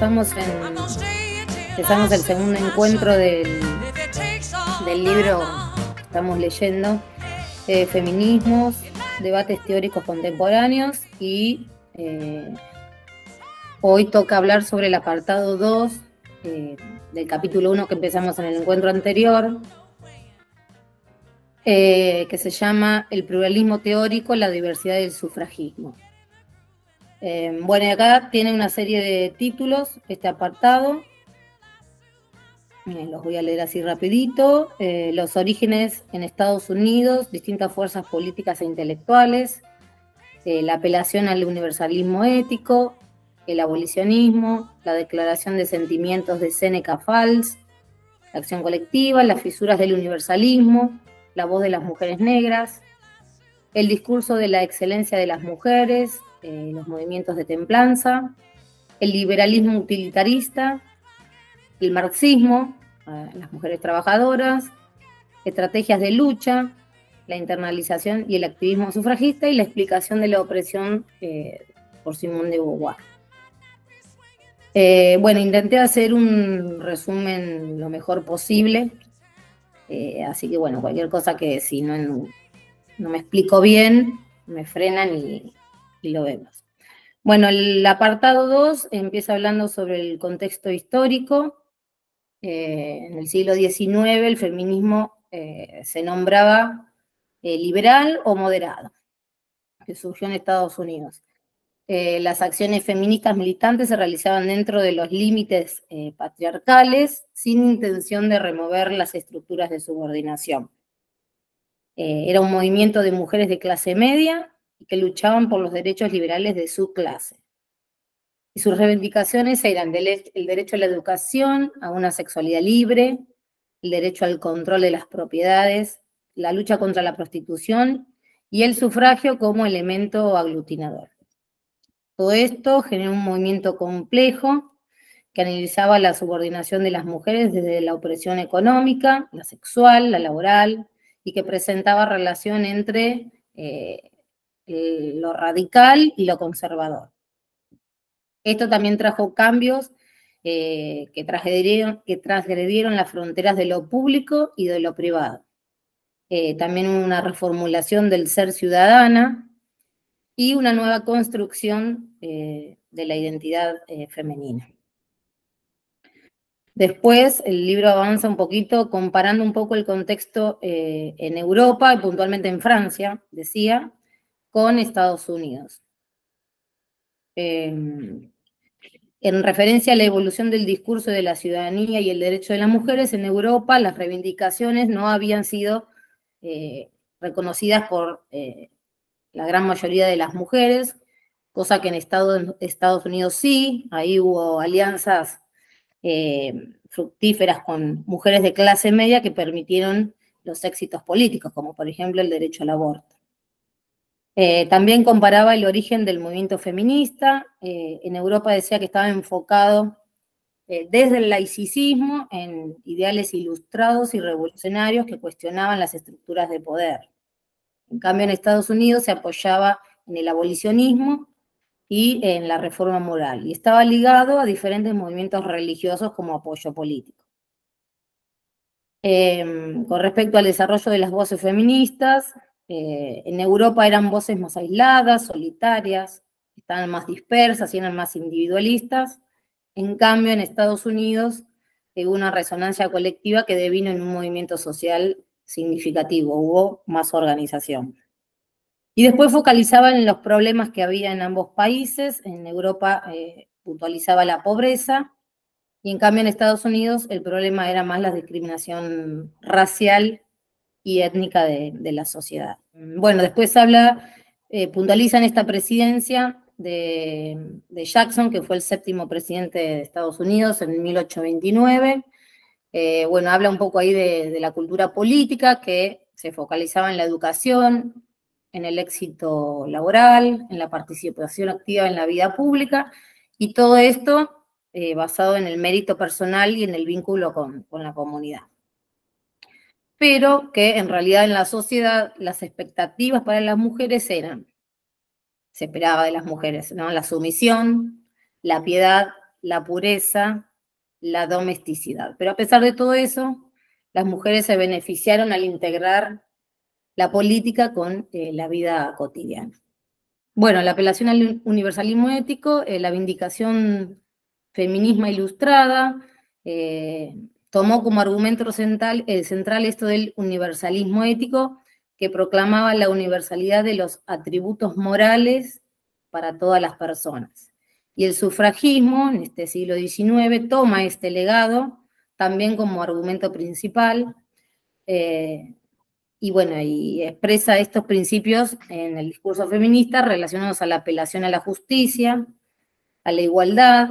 empezamos el segundo encuentro del libro que estamos leyendo, Feminismos, debates teóricos contemporáneos, y hoy toca hablar sobre el apartado 2 del capítulo 1 que empezamos en el encuentro anterior, que se llama El pluralismo teórico, la diversidad y el sufragismo. Bueno, y acá tiene una serie de títulos este apartado. Los voy a leer así rapidito. Los orígenes en Estados Unidos, distintas fuerzas políticas e intelectuales, la apelación al universalismo ético, el abolicionismo, la declaración de sentimientos de Seneca Falls, la acción colectiva, las fisuras del universalismo, la voz de las mujeres negras, el discurso de la excelencia de las mujeres, los movimientos de templanza, el liberalismo utilitarista, el marxismo, las mujeres trabajadoras, estrategias de lucha, la internalización y el activismo sufragista, y la explicación de la opresión por Simone de Beauvoir. Bueno, intenté hacer un resumen lo mejor posible, así que bueno, cualquier cosa que si no me explico bien, me frenan y lo vemos. Bueno, el apartado 2 empieza hablando sobre el contexto histórico. En el siglo XIX el feminismo se nombraba liberal o moderado, que surgió en Estados Unidos. Las acciones feministas militantes se realizaban dentro de los límites patriarcales, sin intención de remover las estructuras de subordinación. Era un movimiento de mujeres de clase media que luchaban por los derechos liberales de su clase. Y sus reivindicaciones eran el derecho a la educación, a una sexualidad libre, el derecho al control de las propiedades, la lucha contra la prostitución y el sufragio como elemento aglutinador. Todo esto generó un movimiento complejo que analizaba la subordinación de las mujeres desde la opresión económica, la sexual, la laboral, y que presentaba relación entre lo radical y lo conservador. Esto también trajo cambios que transgredieron las fronteras de lo público y de lo privado. También una reformulación del ser ciudadana y una nueva construcción de la identidad femenina. Después el libro avanza un poquito comparando un poco el contexto en Europa y puntualmente en Francia, decía, con Estados Unidos. En referencia a la evolución del discurso de la ciudadanía y el derecho de las mujeres, en Europa las reivindicaciones no habían sido reconocidas por la gran mayoría de las mujeres, cosa que en Estados Unidos sí. Ahí hubo alianzas fructíferas con mujeres de clase media que permitieron los éxitos políticos, como por ejemplo el derecho al aborto. También comparaba el origen del movimiento feminista. En Europa decía que estaba enfocado desde el laicismo en ideales ilustrados y revolucionarios que cuestionaban las estructuras de poder. En cambio, en Estados Unidos se apoyaba en el abolicionismo y en la reforma moral, y estaba ligado a diferentes movimientos religiosos como apoyo político. Con respecto al desarrollo de las voces feministas, en Europa eran voces más aisladas, solitarias, estaban más dispersas y eran más individualistas. En cambio, en Estados Unidos hubo una resonancia colectiva que devino en un movimiento social significativo, hubo más organización. Y después focalizaban en los problemas que había en ambos países. En Europa puntualizaba la pobreza, y en cambio en Estados Unidos el problema era más la discriminación racial y étnica de la sociedad. Bueno, después puntualiza en esta presidencia de Jackson, que fue el 7º presidente de Estados Unidos en 1829. Bueno, habla un poco ahí de la cultura política que se focalizaba en la educación, en el éxito laboral, en la participación activa en la vida pública, y todo esto basado en el mérito personal y en el vínculo con la comunidad. Pero que en realidad en la sociedad las expectativas para las mujeres se esperaba de las mujeres, ¿no? La sumisión, la piedad la pureza, la domesticidad. Pero a pesar de todo eso, las mujeres se beneficiaron al integrar la política con la vida cotidiana. Bueno, la apelación al universalismo ético, la vindicación feminismo ilustrada, tomó como argumento central esto del universalismo ético, que proclamaba la universalidad de los atributos morales para todas las personas. Y el sufragismo, en este siglo XIX, toma este legado también como argumento principal, y bueno, y expresa estos principios en el discurso feminista relacionados a la apelación a la justicia, a la igualdad,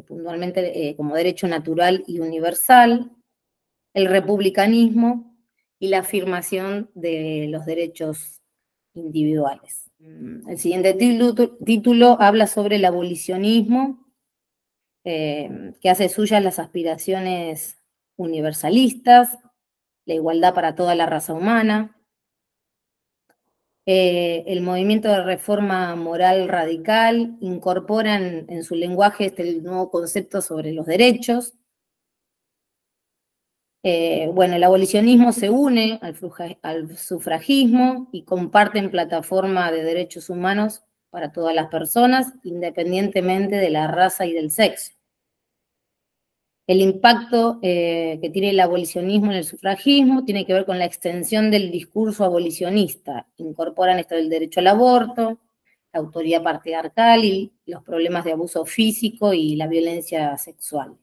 puntualmente como derecho natural y universal, el republicanismo y la afirmación de los derechos individuales. El siguiente título habla sobre el abolicionismo, que hace suyas las aspiraciones universalistas, la igualdad para toda la raza humana, el movimiento de reforma moral radical incorpora en su lenguaje este nuevo concepto sobre los derechos. Bueno, el abolicionismo se une al sufragismo y comparten plataforma de derechos humanos para todas las personas, independientemente de la raza y del sexo. El impacto que tiene el abolicionismo en el sufragismo tiene que ver con la extensión del discurso abolicionista. Incorporan esto del derecho al aborto, la autoridad patriarcal y los problemas de abuso físico y la violencia sexual.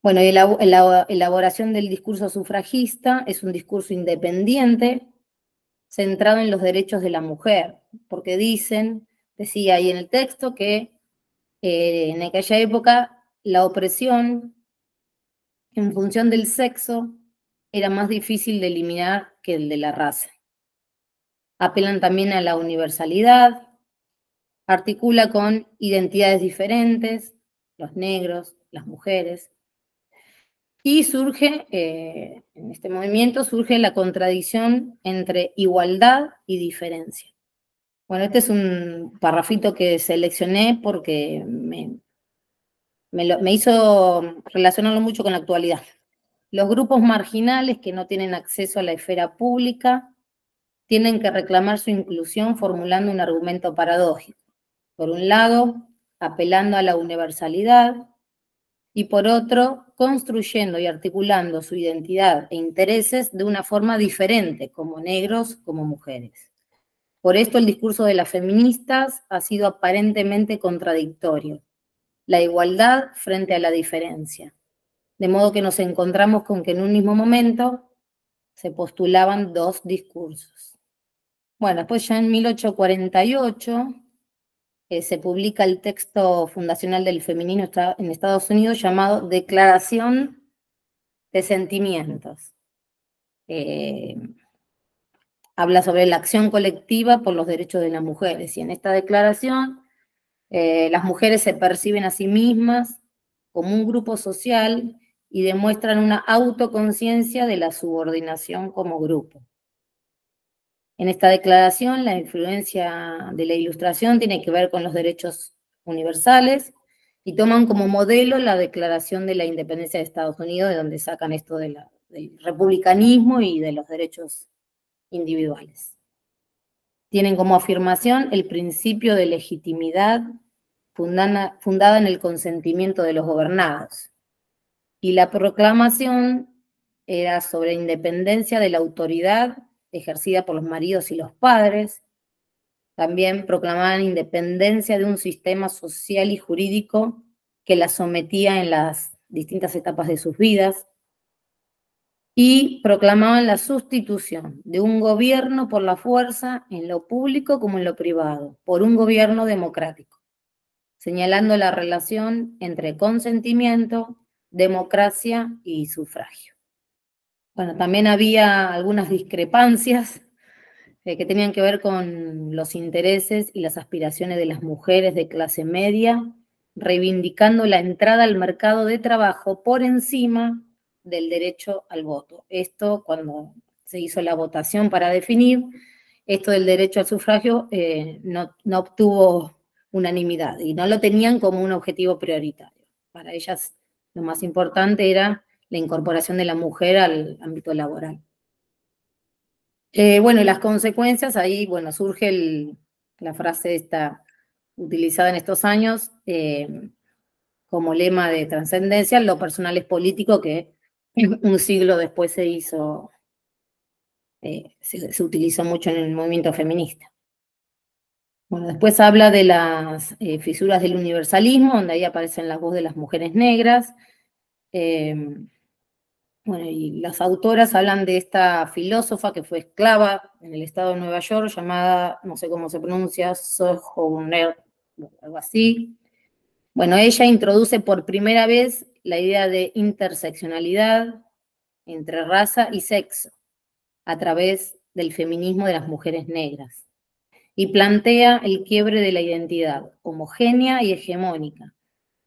Bueno, y la elaboración del discurso sufragista es un discurso independiente, centrado en los derechos de la mujer, porque decía ahí en el texto que en aquella época la opresión en función del sexo era más difícil de eliminar que el de la raza. Apelan también a la universalidad, articula con identidades diferentes, los negros, las mujeres, y surge, en este movimiento surge la contradicción entre igualdad y diferencia. Bueno, este es un parrafito que seleccioné porque me hizo relacionarlo mucho con la actualidad. Los grupos marginales que no tienen acceso a la esfera pública tienen que reclamar su inclusión formulando un argumento paradójico. Por un lado, apelando a la universalidad, y por otro, construyendo y articulando su identidad e intereses de una forma diferente, como negros, como mujeres. Por esto el discurso de las feministas ha sido aparentemente contradictorio. La igualdad frente a la diferencia. De modo que nos encontramos con que en un mismo momento se postulaban dos discursos. Bueno, después ya en 1848 se publica el texto fundacional del feminismo en Estados Unidos llamado Declaración de Sentimientos. Habla sobre la acción colectiva por los derechos de las mujeres, y en esta declaración las mujeres se perciben a sí mismas como un grupo social y demuestran una autoconciencia de la subordinación como grupo. En esta declaración, la influencia de la Ilustración tiene que ver con los derechos universales y toman como modelo la Declaración de la Independencia de Estados Unidos, de donde sacan esto del republicanismo y de los derechos individuales. Tienen como afirmación el principio de legitimidad fundada en el consentimiento de los gobernados. Y la proclamación era sobre independencia de la autoridad ejercida por los maridos y los padres. También proclamaban independencia de un sistema social y jurídico que las sometía en las distintas etapas de sus vidas. Y proclamaban la sustitución de un gobierno por la fuerza en lo público como en lo privado, por un gobierno democrático, señalando la relación entre consentimiento, democracia y sufragio. Bueno, también había algunas discrepancias que tenían que ver con los intereses y las aspiraciones de las mujeres de clase media, reivindicando la entrada al mercado de trabajo por encima del derecho al voto. Esto, cuando se hizo la votación para definir, esto del derecho al sufragio no obtuvo unanimidad y no lo tenían como un objetivo prioritario. Para ellas lo más importante era la incorporación de la mujer al ámbito laboral. Bueno, las consecuencias, ahí, bueno, surge la frase esta utilizada en estos años como lema de trascendencia, lo personal es político, que un siglo después se utilizó mucho en el movimiento feminista. Bueno, después habla de las fisuras del universalismo, donde ahí aparecen las voces de las mujeres negras. Bueno, y las autoras hablan de esta filósofa que fue esclava en el estado de Nueva York, llamada, no sé cómo se pronuncia, Sojourner, algo así. Bueno, ella introduce por primera vez la idea de interseccionalidad entre raza y sexo a través del feminismo de las mujeres negras y plantea el quiebre de la identidad homogénea y hegemónica,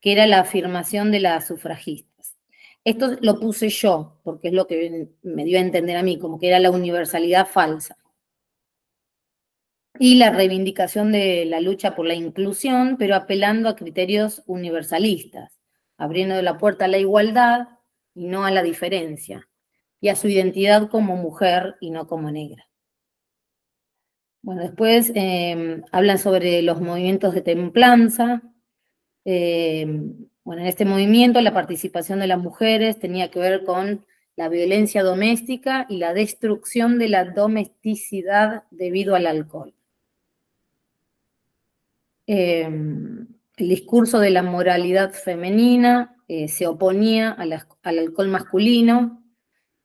que era la afirmación de las sufragistas. Esto lo puse yo, porque es lo que me dio a entender a mí, como que era la universalidad falsa. Y la reivindicación de la lucha por la inclusión, pero apelando a criterios universalistas, abriendo la puerta a la igualdad y no a la diferencia, y a su identidad como mujer y no como negra. Bueno, después hablan sobre los movimientos de templanza. Bueno, en este movimiento la participación de las mujeres tenía que ver con la violencia doméstica y la destrucción de la domesticidad debido al alcohol. El discurso de la moralidad femenina se oponía al alcohol masculino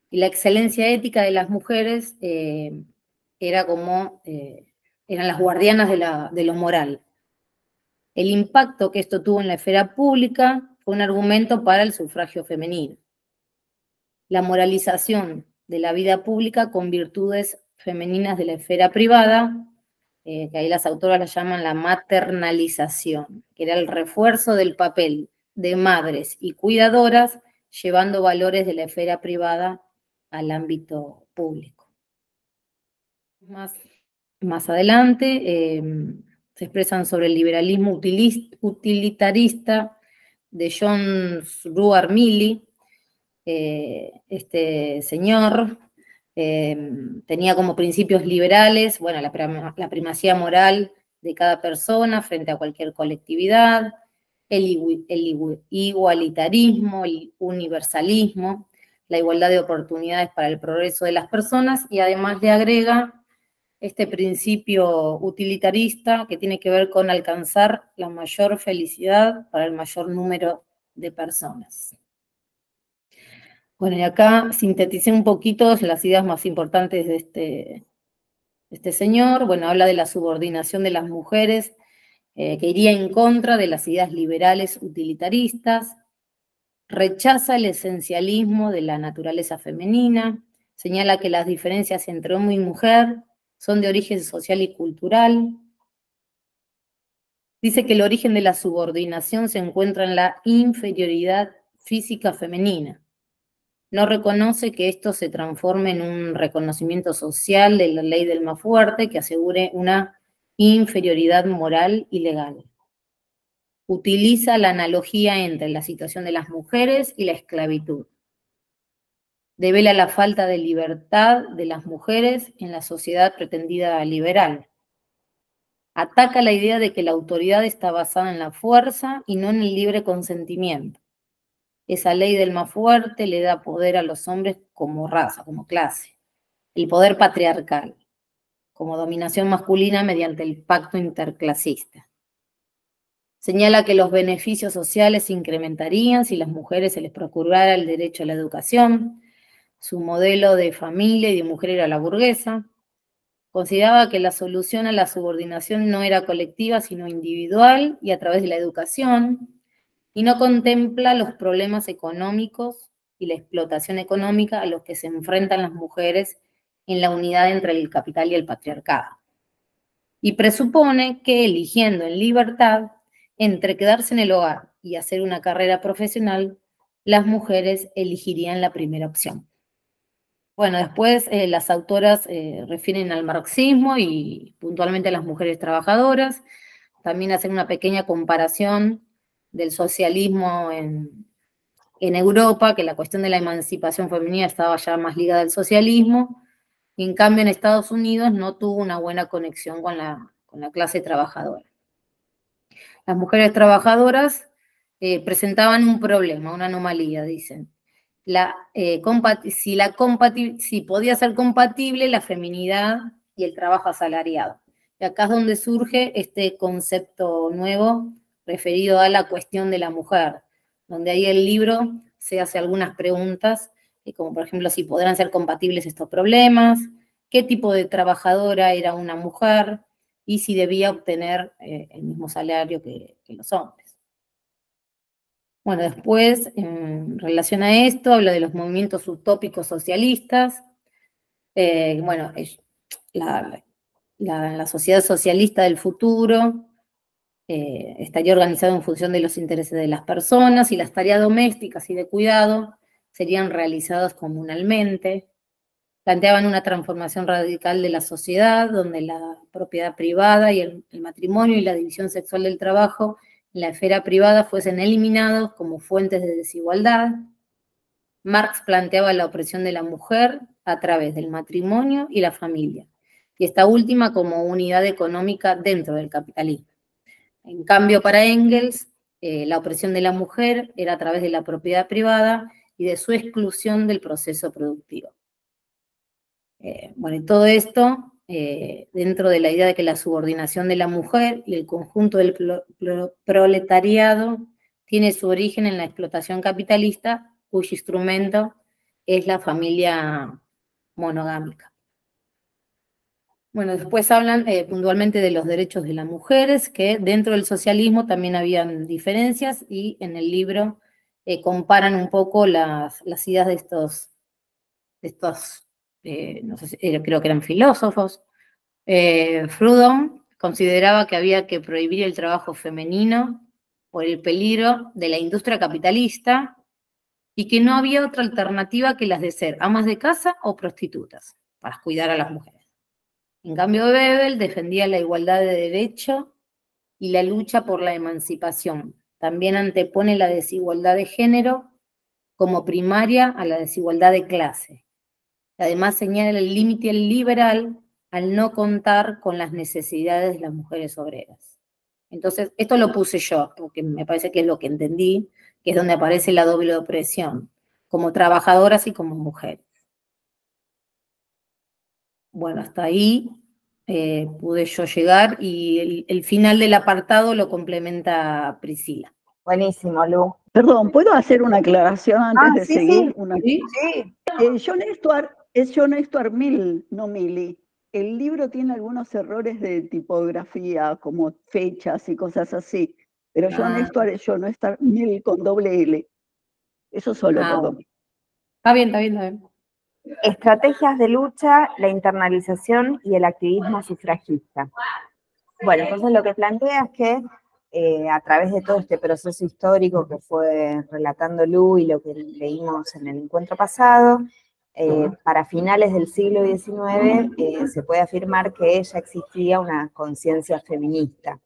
y la excelencia ética de las mujeres era como, eran las guardianas de lo moral. El impacto que esto tuvo en la esfera pública fue un argumento para el sufragio femenino. La moralización de la vida pública con virtudes femeninas de la esfera privada, que ahí las autoras la llaman la maternalización, que era el refuerzo del papel de madres y cuidadoras, llevando valores de la esfera privada al ámbito público. Más adelante se expresan sobre el liberalismo utilitarista de John Stuart Mill. Este señor tenía como principios liberales, bueno, la primacía moral de cada persona frente a cualquier colectividad, el igualitarismo, el universalismo, la igualdad de oportunidades para el progreso de las personas, y además le agrega este principio utilitarista que tiene que ver con alcanzar la mayor felicidad para el mayor número de personas. Bueno, y acá sinteticé un poquito las ideas más importantes de este señor. Bueno, habla de la subordinación de las mujeres, que iría en contra de las ideas liberales utilitaristas, rechaza el esencialismo de la naturaleza femenina, señala que las diferencias entre hombre y mujer son de origen social y cultural. Dice que el origen de la subordinación se encuentra en la inferioridad física femenina. No reconoce que esto se transforme en un reconocimiento social de la ley del más fuerte que asegure una inferioridad moral y legal. Utiliza la analogía entre la situación de las mujeres y la esclavitud. Devela la falta de libertad de las mujeres en la sociedad pretendida liberal. Ataca la idea de que la autoridad está basada en la fuerza y no en el libre consentimiento. Esa ley del más fuerte le da poder a los hombres como raza, como clase. El poder patriarcal, como dominación masculina mediante el pacto interclasista. Señala que los beneficios sociales se incrementarían si las mujeres se les procurara el derecho a la educación. Su modelo de familia y de mujer era la burguesa. Consideraba que la solución a la subordinación no era colectiva, sino individual y a través de la educación, y no contempla los problemas económicos y la explotación económica a los que se enfrentan las mujeres en la unidad entre el capital y el patriarcado. Y presupone que eligiendo en libertad entre quedarse en el hogar y hacer una carrera profesional, las mujeres elegirían la primera opción. Bueno, después las autoras refieren al marxismo y puntualmente a las mujeres trabajadoras, también hacer una pequeña comparación del socialismo en Europa, que la cuestión de la emancipación femenina estaba ya más ligada al socialismo, y en cambio en Estados Unidos no tuvo una buena conexión con la clase trabajadora. Las mujeres trabajadoras presentaban un problema, una anomalía, dicen. Si podía ser compatible la feminidad y el trabajo asalariado. Y acá es donde surge este concepto nuevo referido a la cuestión de la mujer, donde ahí el libro se hace algunas preguntas, como por ejemplo si podrán ser compatibles estos problemas, qué tipo de trabajadora era una mujer y si debía obtener el mismo salario que los hombres. Bueno, después, en relación a esto, habla de los movimientos utópicos socialistas. Bueno, la sociedad socialista del futuro estaría organizada en función de los intereses de las personas y las tareas domésticas y de cuidado serían realizadas comunalmente. Planteaban una transformación radical de la sociedad, donde la propiedad privada y el matrimonio y la división sexual del trabajo en la esfera privada fuesen eliminados como fuentes de desigualdad. Marx planteaba la opresión de la mujer a través del matrimonio y la familia, y esta última como unidad económica dentro del capitalismo. En cambio, para Engels, la opresión de la mujer era a través de la propiedad privada y de su exclusión del proceso productivo. Bueno, y todo esto dentro de la idea de que la subordinación de la mujer y el conjunto del proletariado tiene su origen en la explotación capitalista, cuyo instrumento es la familia monogámica. Bueno, después hablan puntualmente de los derechos de las mujeres, que dentro del socialismo también habían diferencias, y en el libro comparan un poco las ideas de estos no sé creo que eran filósofos. Proudhon consideraba que había que prohibir el trabajo femenino por el peligro de la industria capitalista y que no había otra alternativa que las de ser amas de casa o prostitutas para cuidar a las mujeres. En cambio, Bebel defendía la igualdad de derecho y la lucha por la emancipación. También antepone la desigualdad de género como primaria a la desigualdad de clase. Además señala el límite liberal al no contar con las necesidades de las mujeres obreras. Entonces, esto lo puse yo, porque me parece que es lo que entendí, que es donde aparece la doble opresión, como trabajadoras y como mujeres. Bueno, hasta ahí pude yo llegar, y el final del apartado lo complementa Priscila. Buenísimo, Lu. Perdón, ¿puedo hacer una aclaración antes de seguir? Sí. Es John Stuart Mill, no Millie. El libro tiene algunos errores de tipografía, como fechas y cosas así, pero John Stuart es John Stuart Mill con doble L. Eso solo, perdón. Está bien. Estrategias de lucha, la internalización y el activismo sufragista. Bueno, entonces lo que plantea es que a través de todo este proceso histórico que fue relatando Lu y lo que leímos en el encuentro pasado, para finales del siglo XIX se puede afirmar que ya existía una conciencia feminista.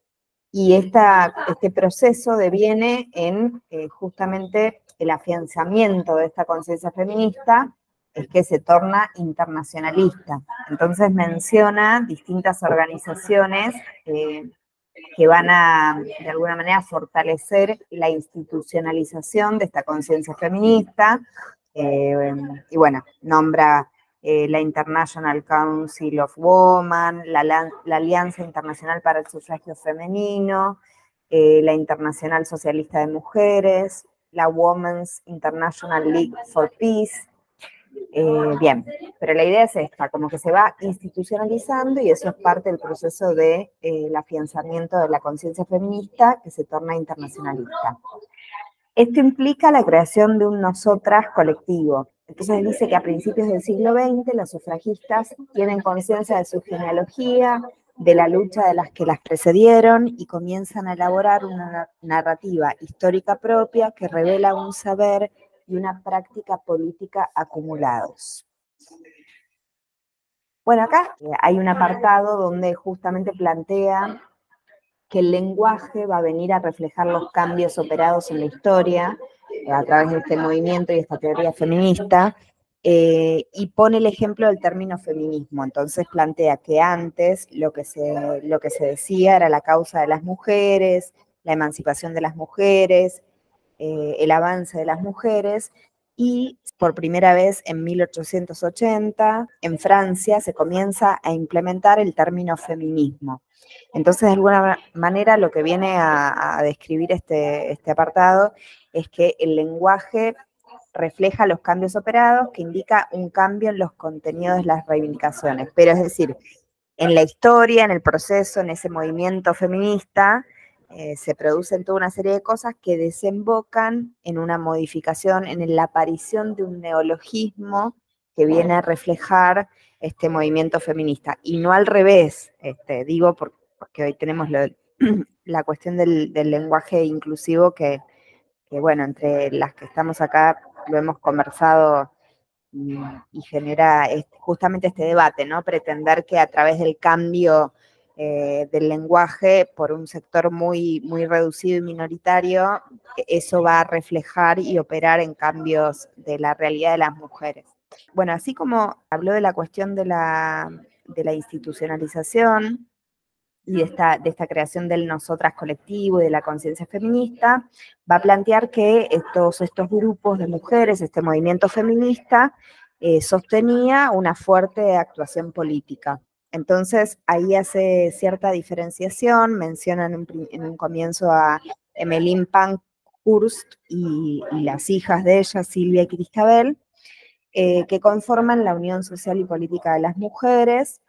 Y este proceso deviene en justamente el afianzamiento de esta conciencia feminista, es que se torna internacionalista. Entonces menciona distintas organizaciones que van a, de alguna manera, fortalecer la institucionalización de esta conciencia feminista, y bueno, nombra la International Council of Women, la Alianza Internacional para el Sufragio Femenino, la Internacional Socialista de Mujeres, la Women's International League for Peace. Bien, pero la idea es esta, como que se va institucionalizando y eso es parte del proceso de el afianzamiento de la conciencia feminista que se torna internacionalista. Esto implica la creación de un nosotras colectivo. Entonces dice que a principios del siglo XX los sufragistas tienen conciencia de su genealogía, de la lucha de las que las precedieron y comienzan a elaborar una narrativa histórica propia que revela un saber y una práctica política acumulados. Bueno, acá hay un apartado donde justamente plantea que el lenguaje va a venir a reflejar los cambios operados en la historia a través de este movimiento y esta teoría feminista, y pone el ejemplo del término feminismo. Entonces plantea que antes lo que se decía era la causa de las mujeres, la emancipación de las mujeres, el avance de las mujeres, y por primera vez en 1880 en Francia se comienza a implementar el término feminismo. Entonces, de alguna manera, lo que viene a describir este apartado es que el lenguaje refleja los cambios operados, que indica un cambio en los contenidos de las reivindicaciones. Pero es decir, en la historia, en el proceso, en ese movimiento feminista, se producen toda una serie de cosas que desembocan en una modificación, en la aparición de un neologismo que viene a reflejar este movimiento feminista. Y no al revés, digo porque hoy tenemos la cuestión del lenguaje inclusivo que, bueno, entre las que estamos acá lo hemos conversado y genera justamente este debate, ¿no? Pretender que a través del cambio del lenguaje por un sector muy, muy reducido y minoritario, eso va a reflejar y operar en cambios de la realidad de las mujeres. Bueno, así como habló de la cuestión de la institucionalización y de esta creación del nosotras colectivo y de la conciencia feminista, va a plantear que todos estos grupos de mujeres, este movimiento feminista, sostenía una fuerte actuación política. Entonces, ahí hace cierta diferenciación, mencionan en un comienzo a Emmeline Pankhurst y las hijas de ella, Silvia y Cristabel, que conforman la Unión Social y Política de las Mujeres,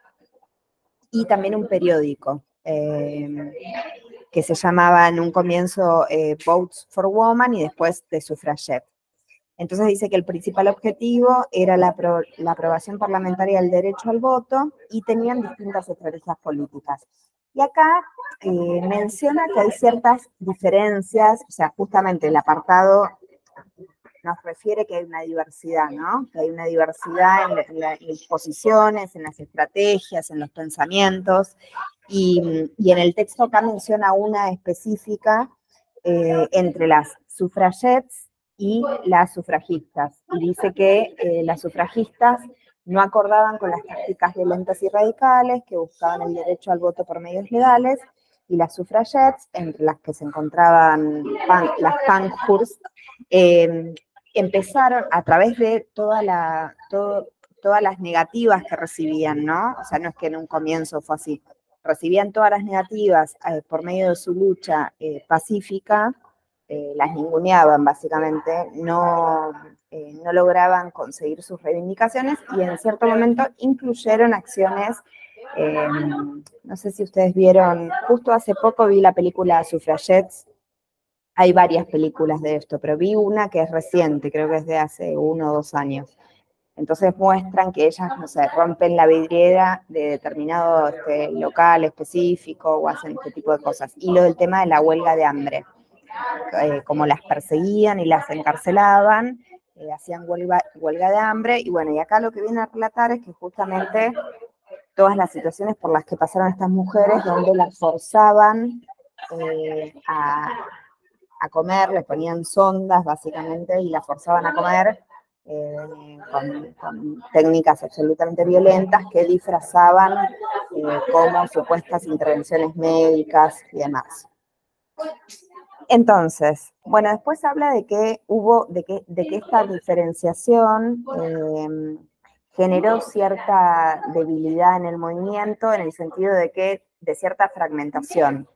y también un periódico que se llamaba en un comienzo Votes for Women y después The Suffragette. Entonces dice que el principal objetivo era la aprobación parlamentaria del derecho al voto y tenían distintas estrategias políticas. Y acá menciona que hay ciertas diferencias, o sea, justamente el apartado nos refiere que hay una diversidad, ¿no? Que hay una diversidad en las posiciones, en las estrategias, en los pensamientos, y en el texto acá menciona una específica entre las sufragettes y las sufragistas, y dice que las sufragistas no acordaban con las tácticas violentas y radicales que buscaban el derecho al voto por medios legales, y las sufragettes, entre las que se encontraban las Pankhurst, empezaron a través de todas las negativas que recibían, ¿no? O sea, no es que en un comienzo fue así. Recibían todas las negativas por medio de su lucha pacífica, las ninguneaban básicamente, no lograban conseguir sus reivindicaciones y en cierto momento incluyeron acciones, no sé si ustedes vieron, justo hace poco vi la película Suffragettes. Hay varias películas de esto, pero vi una que es reciente, creo que es de hace 1 o 2 años. Entonces muestran que ellas, no sé, rompen la vidriera de determinado local específico o hacen este tipo de cosas. Y lo del tema de la huelga de hambre, como las perseguían y las encarcelaban, hacían huelga de hambre. Y bueno, y acá lo que viene a relatar es que justamente todas las situaciones por las que pasaron estas mujeres, donde las forzaban a comer, les ponían sondas básicamente y las forzaban a comer con técnicas absolutamente violentas que disfrazaban como supuestas intervenciones médicas y demás. Entonces, bueno, después habla de que esta diferenciación generó cierta debilidad en el movimiento, en el sentido de cierta fragmentación.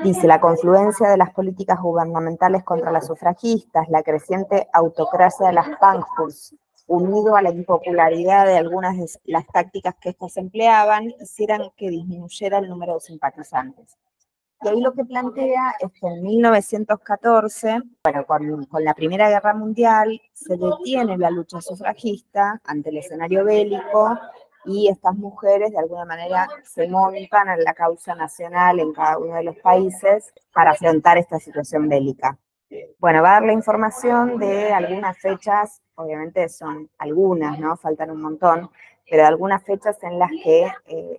Dice, la confluencia de las políticas gubernamentales contra las sufragistas, la creciente autocracia de las Pankhurst, unido a la impopularidad de algunas de las tácticas que éstas empleaban, hicieran que disminuyera el número de simpatizantes. Y ahí lo que plantea es que en 1914, bueno, con la Primera Guerra Mundial, se detiene la lucha sufragista ante el escenario bélico, y estas mujeres de alguna manera se montan en la causa nacional en cada uno de los países para afrontar esta situación bélica. Bueno, va a dar la información de algunas fechas, obviamente son algunas, ¿no? Faltan un montón, pero algunas fechas en las que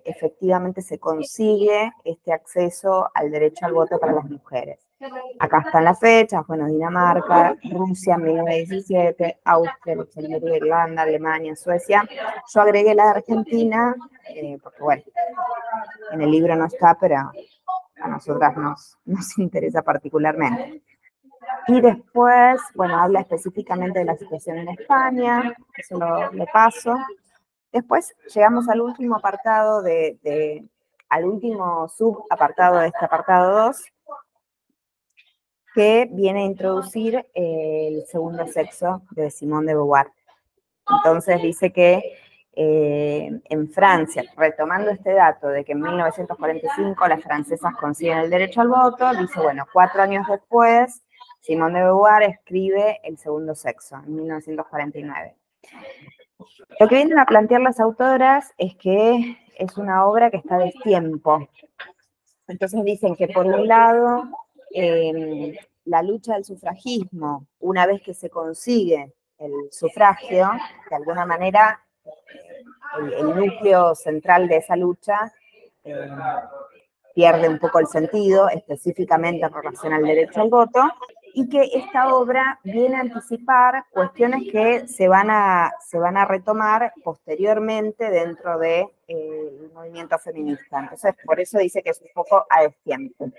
efectivamente se consigue este acceso al derecho al voto para las mujeres. Acá están las fechas, bueno, Dinamarca, Rusia, 1917, Austria, Luxemburgo, Irlanda, Alemania, Suecia. Yo agregué la de Argentina, porque bueno, en el libro no está, pero a nosotras nos interesa particularmente. Y después, bueno, habla específicamente de la situación en España, eso lo paso. Después llegamos al último apartado al último subapartado de este apartado 2, que viene a introducir el segundo sexo de Simone de Beauvoir. Entonces dice que en Francia, retomando este dato de que en 1945 las francesas consiguen el derecho al voto, dice, bueno, 4 años después, Simone de Beauvoir escribe El segundo sexo, en 1949. Lo que vienen a plantear las autoras es que es una obra que está a destiempo. Entonces dicen que por un lado, la lucha del sufragismo, una vez que se consigue el sufragio, de alguna manera el núcleo central de esa lucha pierde un poco el sentido, específicamente en relación al derecho al voto, y que esta obra viene a anticipar cuestiones que se van a retomar posteriormente dentro del movimiento feminista. Entonces, por eso dice que es un poco a destiempo.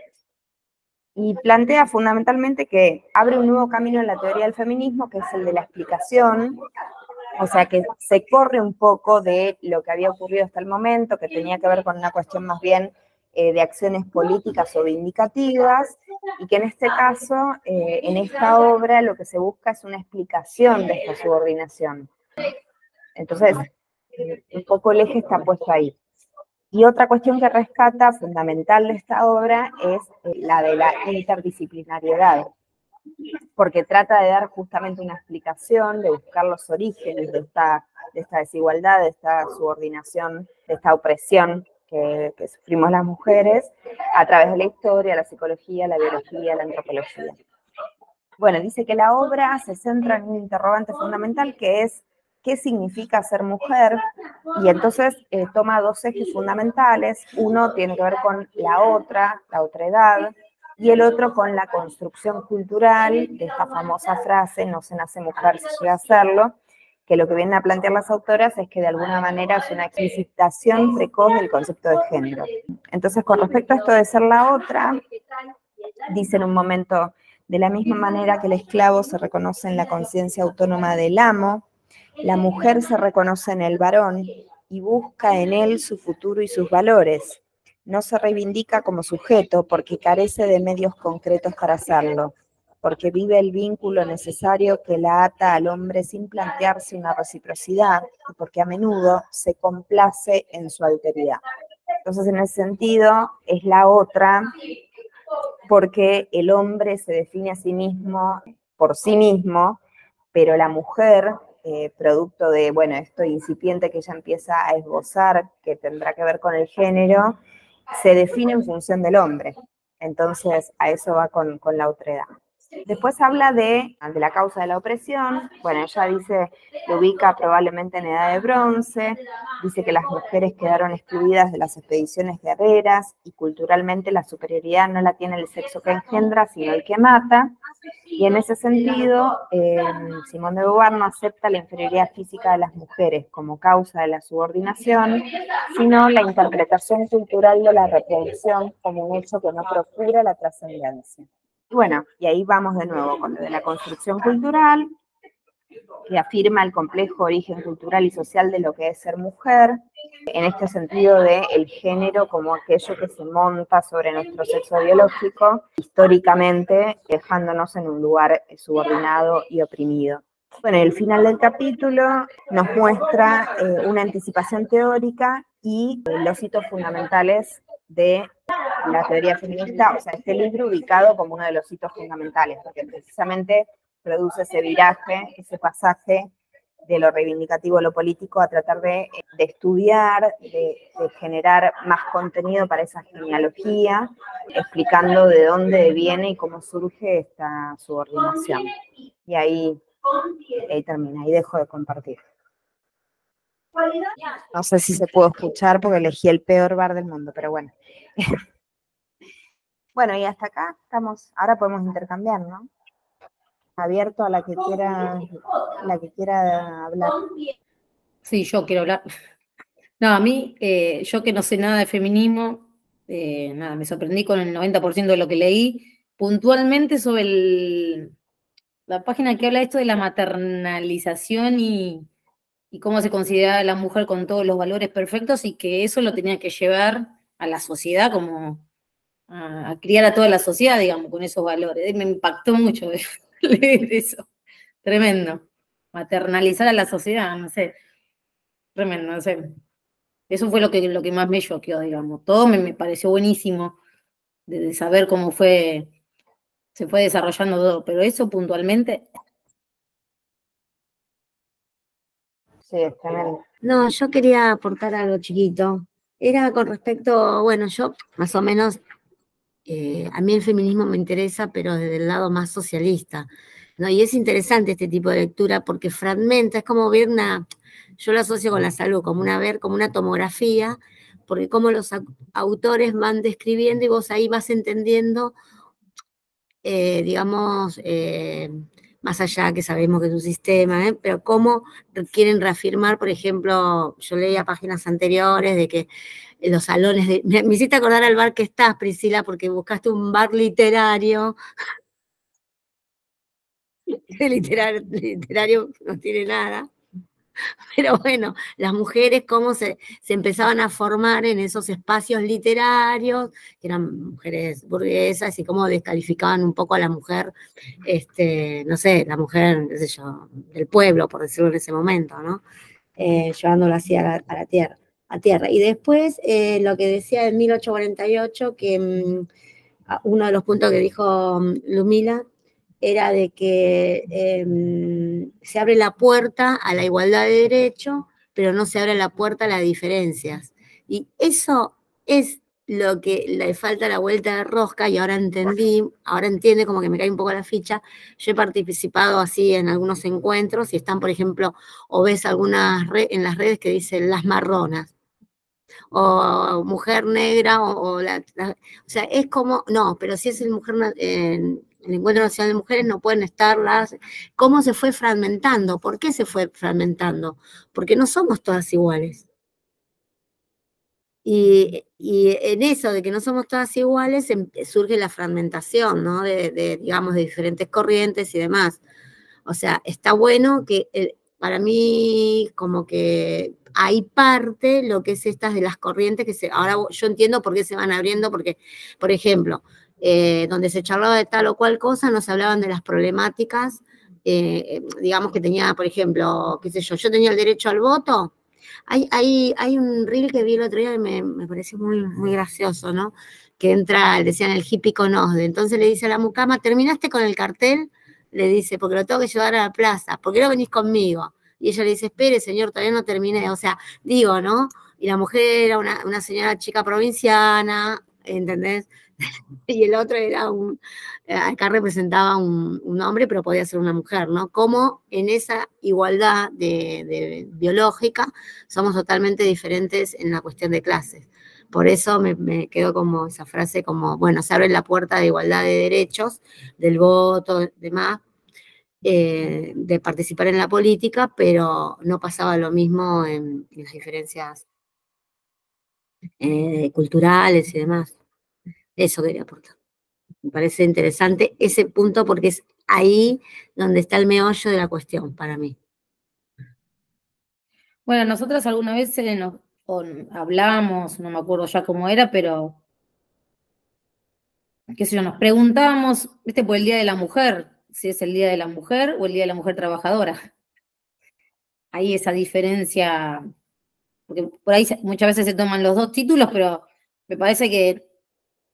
Y plantea fundamentalmente que abre un nuevo camino en la teoría del feminismo, que es el de la explicación, o sea que se corre un poco de lo que había ocurrido hasta el momento, que tenía que ver con una cuestión más bien de acciones políticas o vindicativas, y que en este caso, en esta obra, lo que se busca es una explicación de esta subordinación. Entonces, un poco el eje está puesto ahí. Y otra cuestión que rescata, fundamental de esta obra, es la de la interdisciplinariedad, porque trata de dar justamente una explicación, de buscar los orígenes de esta desigualdad, de esta subordinación, de esta opresión que sufrimos las mujeres a través de la historia, la psicología, la biología, la antropología. Bueno, dice que la obra se centra en un interrogante fundamental que es ¿qué significa ser mujer? Y entonces toma 2 ejes fundamentales. Uno tiene que ver con la otredad, y el otro con la construcción cultural de esta famosa frase, no se nace mujer, se llega a serlo, que lo que vienen a plantear las autoras es que de alguna manera es una explicitación precoz del concepto de género. Entonces, con respecto a esto de ser la otra, dice en un momento, de la misma manera que el esclavo se reconoce en la conciencia autónoma del amo, la mujer se reconoce en el varón y busca en él su futuro y sus valores. No se reivindica como sujeto porque carece de medios concretos para hacerlo, porque vive el vínculo necesario que la ata al hombre sin plantearse una reciprocidad, y porque a menudo se complace en su alteridad. Entonces, en ese sentido, es la otra, porque el hombre se define a sí mismo por sí mismo, pero la mujer, producto de, bueno, esto incipiente que ella empieza a esbozar, que tendrá que ver con el género, se define en función del hombre. Entonces, a eso va con la otredad. Después habla de la causa de la opresión. Bueno, ella dice, lo ubica probablemente en edad de bronce, dice que las mujeres quedaron excluidas de las expediciones guerreras y culturalmente la superioridad no la tiene el sexo que engendra, sino el que mata. Y en ese sentido, Simone de Beauvoir no acepta la inferioridad física de las mujeres como causa de la subordinación, sino la interpretación cultural de la reproducción como un hecho que no procura la trascendencia. Y bueno, y ahí vamos de nuevo con lo de la construcción cultural, que afirma el complejo origen cultural y social de lo que es ser mujer, en este sentido de el género como aquello que se monta sobre nuestro sexo biológico, históricamente dejándonos en un lugar subordinado y oprimido. Bueno, el final del capítulo nos muestra una anticipación teórica y los hitos fundamentales de la teoría feminista, o sea, este libro ubicado como uno de los hitos fundamentales, porque precisamente produce ese viraje, ese pasaje de lo reivindicativo a lo político a tratar de estudiar, de generar más contenido para esa genealogía, explicando de dónde viene y cómo surge esta subordinación. Y ahí termina, ahí dejo de compartir. No sé si se pudo escuchar porque elegí el peor bar del mundo, pero bueno. Bueno, y hasta acá estamos, ahora podemos intercambiar, ¿no? Abierto a la que quiera hablar. Sí, yo quiero hablar. No, a mí, yo que no sé nada de feminismo, nada, me sorprendí con el 90% de lo que leí, puntualmente sobre la página que habla esto de la maternalización y cómo se considera a la mujer con todos los valores perfectos y que eso lo tenía que llevar a la sociedad como a criar a toda la sociedad, digamos, con esos valores. Me impactó mucho leer eso. Tremendo. Maternalizar a la sociedad, no sé. Tremendo, no sé. Eso fue lo que más me choqueó, digamos. Todo me pareció buenísimo de saber cómo se fue desarrollando todo, pero eso puntualmente. Sí, es tremendo. No, yo quería aportar algo chiquito. Era con respecto, bueno, yo más o menos, a mí el feminismo me interesa, pero desde el lado más socialista, ¿no? Y es interesante este tipo de lectura porque fragmenta, es como ver yo lo asocio con la salud, como una tomografía, porque como los autores van describiendo y vos ahí vas entendiendo, digamos, más allá que sabemos que es un sistema, pero cómo quieren reafirmar, por ejemplo, yo leía páginas anteriores de que los salones me hiciste acordar al bar que estás, Priscila, porque buscaste un bar literario. Literario no tiene nada. Pero bueno, las mujeres cómo se empezaban a formar en esos espacios literarios, que eran mujeres burguesas, y cómo descalificaban un poco a la mujer, no sé, la mujer, qué sé yo, del pueblo, por decirlo en ese momento, ¿no? Llevándolo así a la tierra. Y después, lo que decía en 1848, que uno de los puntos que dijo Lumila, era de que se abre la puerta a la igualdad de derecho, pero no se abre la puerta a las diferencias. Y eso es lo que le falta la vuelta de rosca, y ahora entiende como que me cae un poco la ficha. Yo he participado así en algunos encuentros y están, por ejemplo, o ves en las redes que dicen las marronas, o mujer negra, o sea, es como, no, pero si es el Encuentro Nacional de Mujeres no pueden estar ¿cómo se fue fragmentando? ¿Por qué se fue fragmentando? Porque no somos todas iguales. Y en eso de que no somos todas iguales surge la fragmentación, ¿no? Digamos, de diferentes corrientes y demás. O sea, está bueno que para mí como que hay parte lo que es estas de las corrientes que ahora yo entiendo por qué se van abriendo, porque, por ejemplo, donde se charlaba de tal o cual cosa, nos hablaban de las problemáticas, digamos que tenía, por ejemplo, qué sé yo tenía el derecho al voto. Hay un reel que vi el otro día y me pareció muy, muy gracioso, ¿no? Que decían el hippie con OSDE. Entonces le dice a la mucama, ¿terminaste con el cartel? Le dice, porque lo tengo que llevar a la plaza. ¿Por qué no venís conmigo? Y ella le dice, espere, señor, todavía no terminé. O sea, digo, ¿no? Y la mujer era una señora chica provinciana, ¿entendés? Y el otro era acá representaba un hombre, pero podía ser una mujer, ¿no? Como en esa igualdad biológica somos totalmente diferentes en la cuestión de clases. Por eso me quedó como esa frase como, bueno, se abre la puerta de igualdad de derechos, del voto, demás, de participar en la política, pero no pasaba lo mismo en las diferencias culturales y demás. Eso quería aportar. Me parece interesante ese punto porque es ahí donde está el meollo de la cuestión para mí. Bueno, nosotras alguna vez hablamos, no me acuerdo ya cómo era, pero qué sé yo, nos preguntábamos, ¿viste? Por el Día de la Mujer, si es el Día de la Mujer o el Día de la Mujer Trabajadora. Ahí esa diferencia, porque por ahí muchas veces se toman los dos títulos, pero me parece que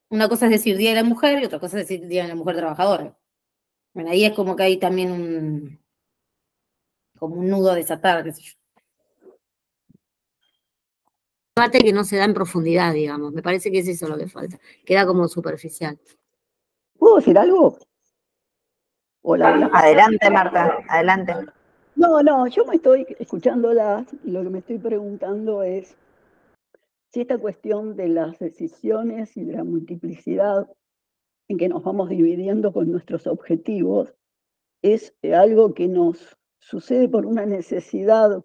una cosa es decir Día de la Mujer y otra cosa es decir Día de la Mujer Trabajadora. Bueno, ahí es como que hay también como un nudo a desatar, qué sé yo. Debate que no se da en profundidad, digamos. Me parece que es eso lo que falta. Queda como superficial. ¿Puedo decir algo? Hola. Adelante, Marta, adelante. No, yo me estoy escuchándolas, lo que me estoy preguntando es si esta cuestión de las decisiones y de la multiplicidad en que nos vamos dividiendo con nuestros objetivos es algo que nos sucede por una necesidad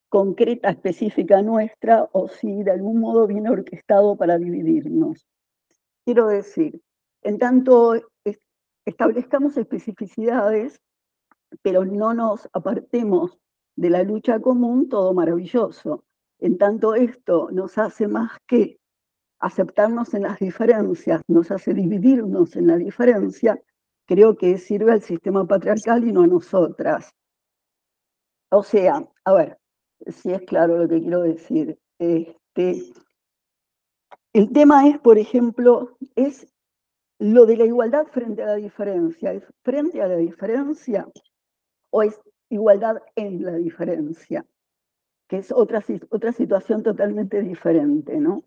concreta, específica nuestra, o si de algún modo viene orquestado para dividirnos. Quiero decir, en tanto establezcamos especificidades, pero no nos apartemos de la lucha común, todo maravilloso. En tanto esto nos hace más que aceptarnos en las diferencias, nos hace dividirnos en la diferencia, creo que sirve al sistema patriarcal y no a nosotras. O sea, a ver, si es claro lo que quiero decir. El tema es, por ejemplo, es lo de la igualdad frente a la diferencia. ¿Es frente a la diferencia o es igualdad en la diferencia? Que es otra situación totalmente diferente, ¿no?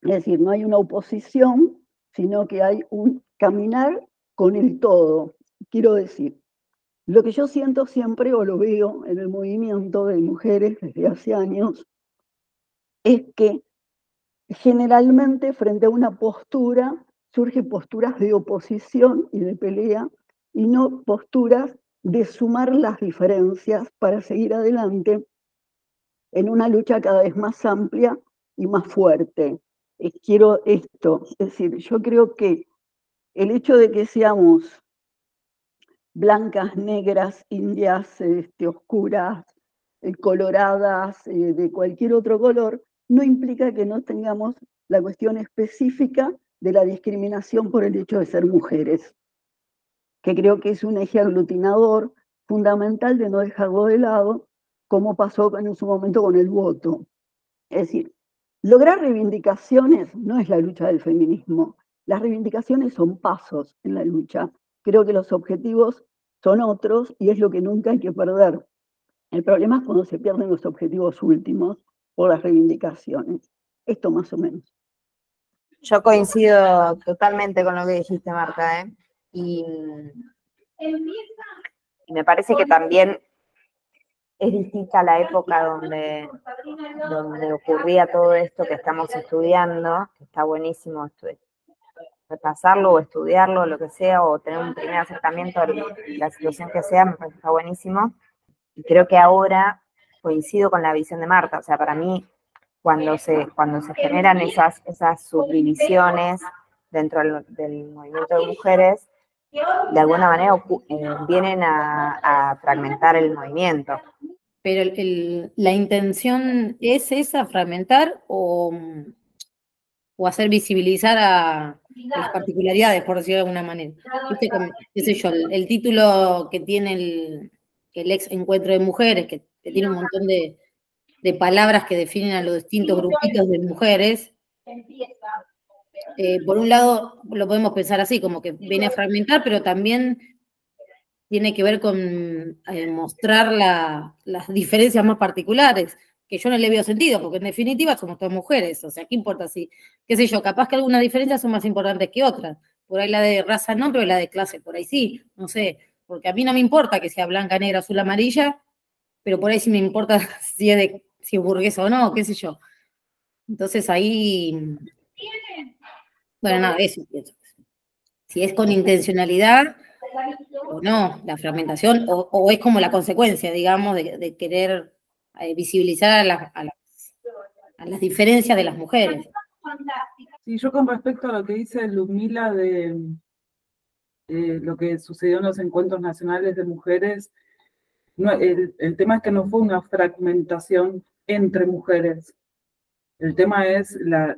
Es decir, no hay una oposición, sino que hay un caminar con el todo. Quiero decir, lo que yo siento siempre, o lo veo en el movimiento de mujeres desde hace años, es que generalmente frente a una postura surgen posturas de oposición y de pelea, y no posturas de sumar las diferencias para seguir adelante en una lucha cada vez más amplia y más fuerte. Quiero esto, es decir, yo creo que el hecho de que seamos blancas, negras, indias, oscuras, coloradas, de cualquier otro color, no implica que no tengamos la cuestión específica de la discriminación por el hecho de ser mujeres, que creo que es un eje aglutinador fundamental de no dejarlo de lado, como pasó en su momento con el voto. Es decir, lograr reivindicaciones no es la lucha del feminismo. Las reivindicaciones son pasos en la lucha. Creo que los objetivos son otros y es lo que nunca hay que perder. El problema es cuando se pierden los objetivos últimos por las reivindicaciones. Esto más o menos. Yo coincido totalmente con lo que dijiste, Marta, ¿eh? Y me parece que también es distinta la época donde ocurría todo esto que estamos estudiando, que está buenísimo repasarlo o estudiarlo, lo que sea, o tener un primer acercamiento a la situación que sea, me parece que está buenísimo. Y creo que ahora coincido con la visión de Marta, o sea, para mí, cuando se generan esas subdivisiones dentro del movimiento de mujeres, de alguna manera vienen a fragmentar el movimiento. Pero la intención es esa, fragmentar o hacer visibilizar a las particularidades, por decirlo de alguna manera. ¿Viste? Qué sé yo, el título que tiene el ex encuentro de mujeres, que tiene un montón de palabras que definen a los distintos grupitos de mujeres. Por un lado, lo podemos pensar así, como que viene a fragmentar, pero también tiene que ver con mostrar las diferencias más particulares, que yo no le veo sentido, porque en definitiva somos todas mujeres, o sea, ¿qué importa si, qué sé yo, capaz que algunas diferencias son más importantes que otras? Por ahí la de raza no, pero la de clase por ahí sí, no sé, porque a mí no me importa que sea blanca, negra, azul, amarilla, pero por ahí sí me importa si es burguesa o no, qué sé yo. Entonces ahí, bueno, nada, eso pienso. Si es con intencionalidad o no, la fragmentación, o es como la consecuencia, digamos, de querer visibilizar a las diferencias de las mujeres. Sí, yo con respecto a lo que dice Ludmila de lo que sucedió en los encuentros nacionales de mujeres, no, el tema es que no fue una fragmentación entre mujeres. El tema es la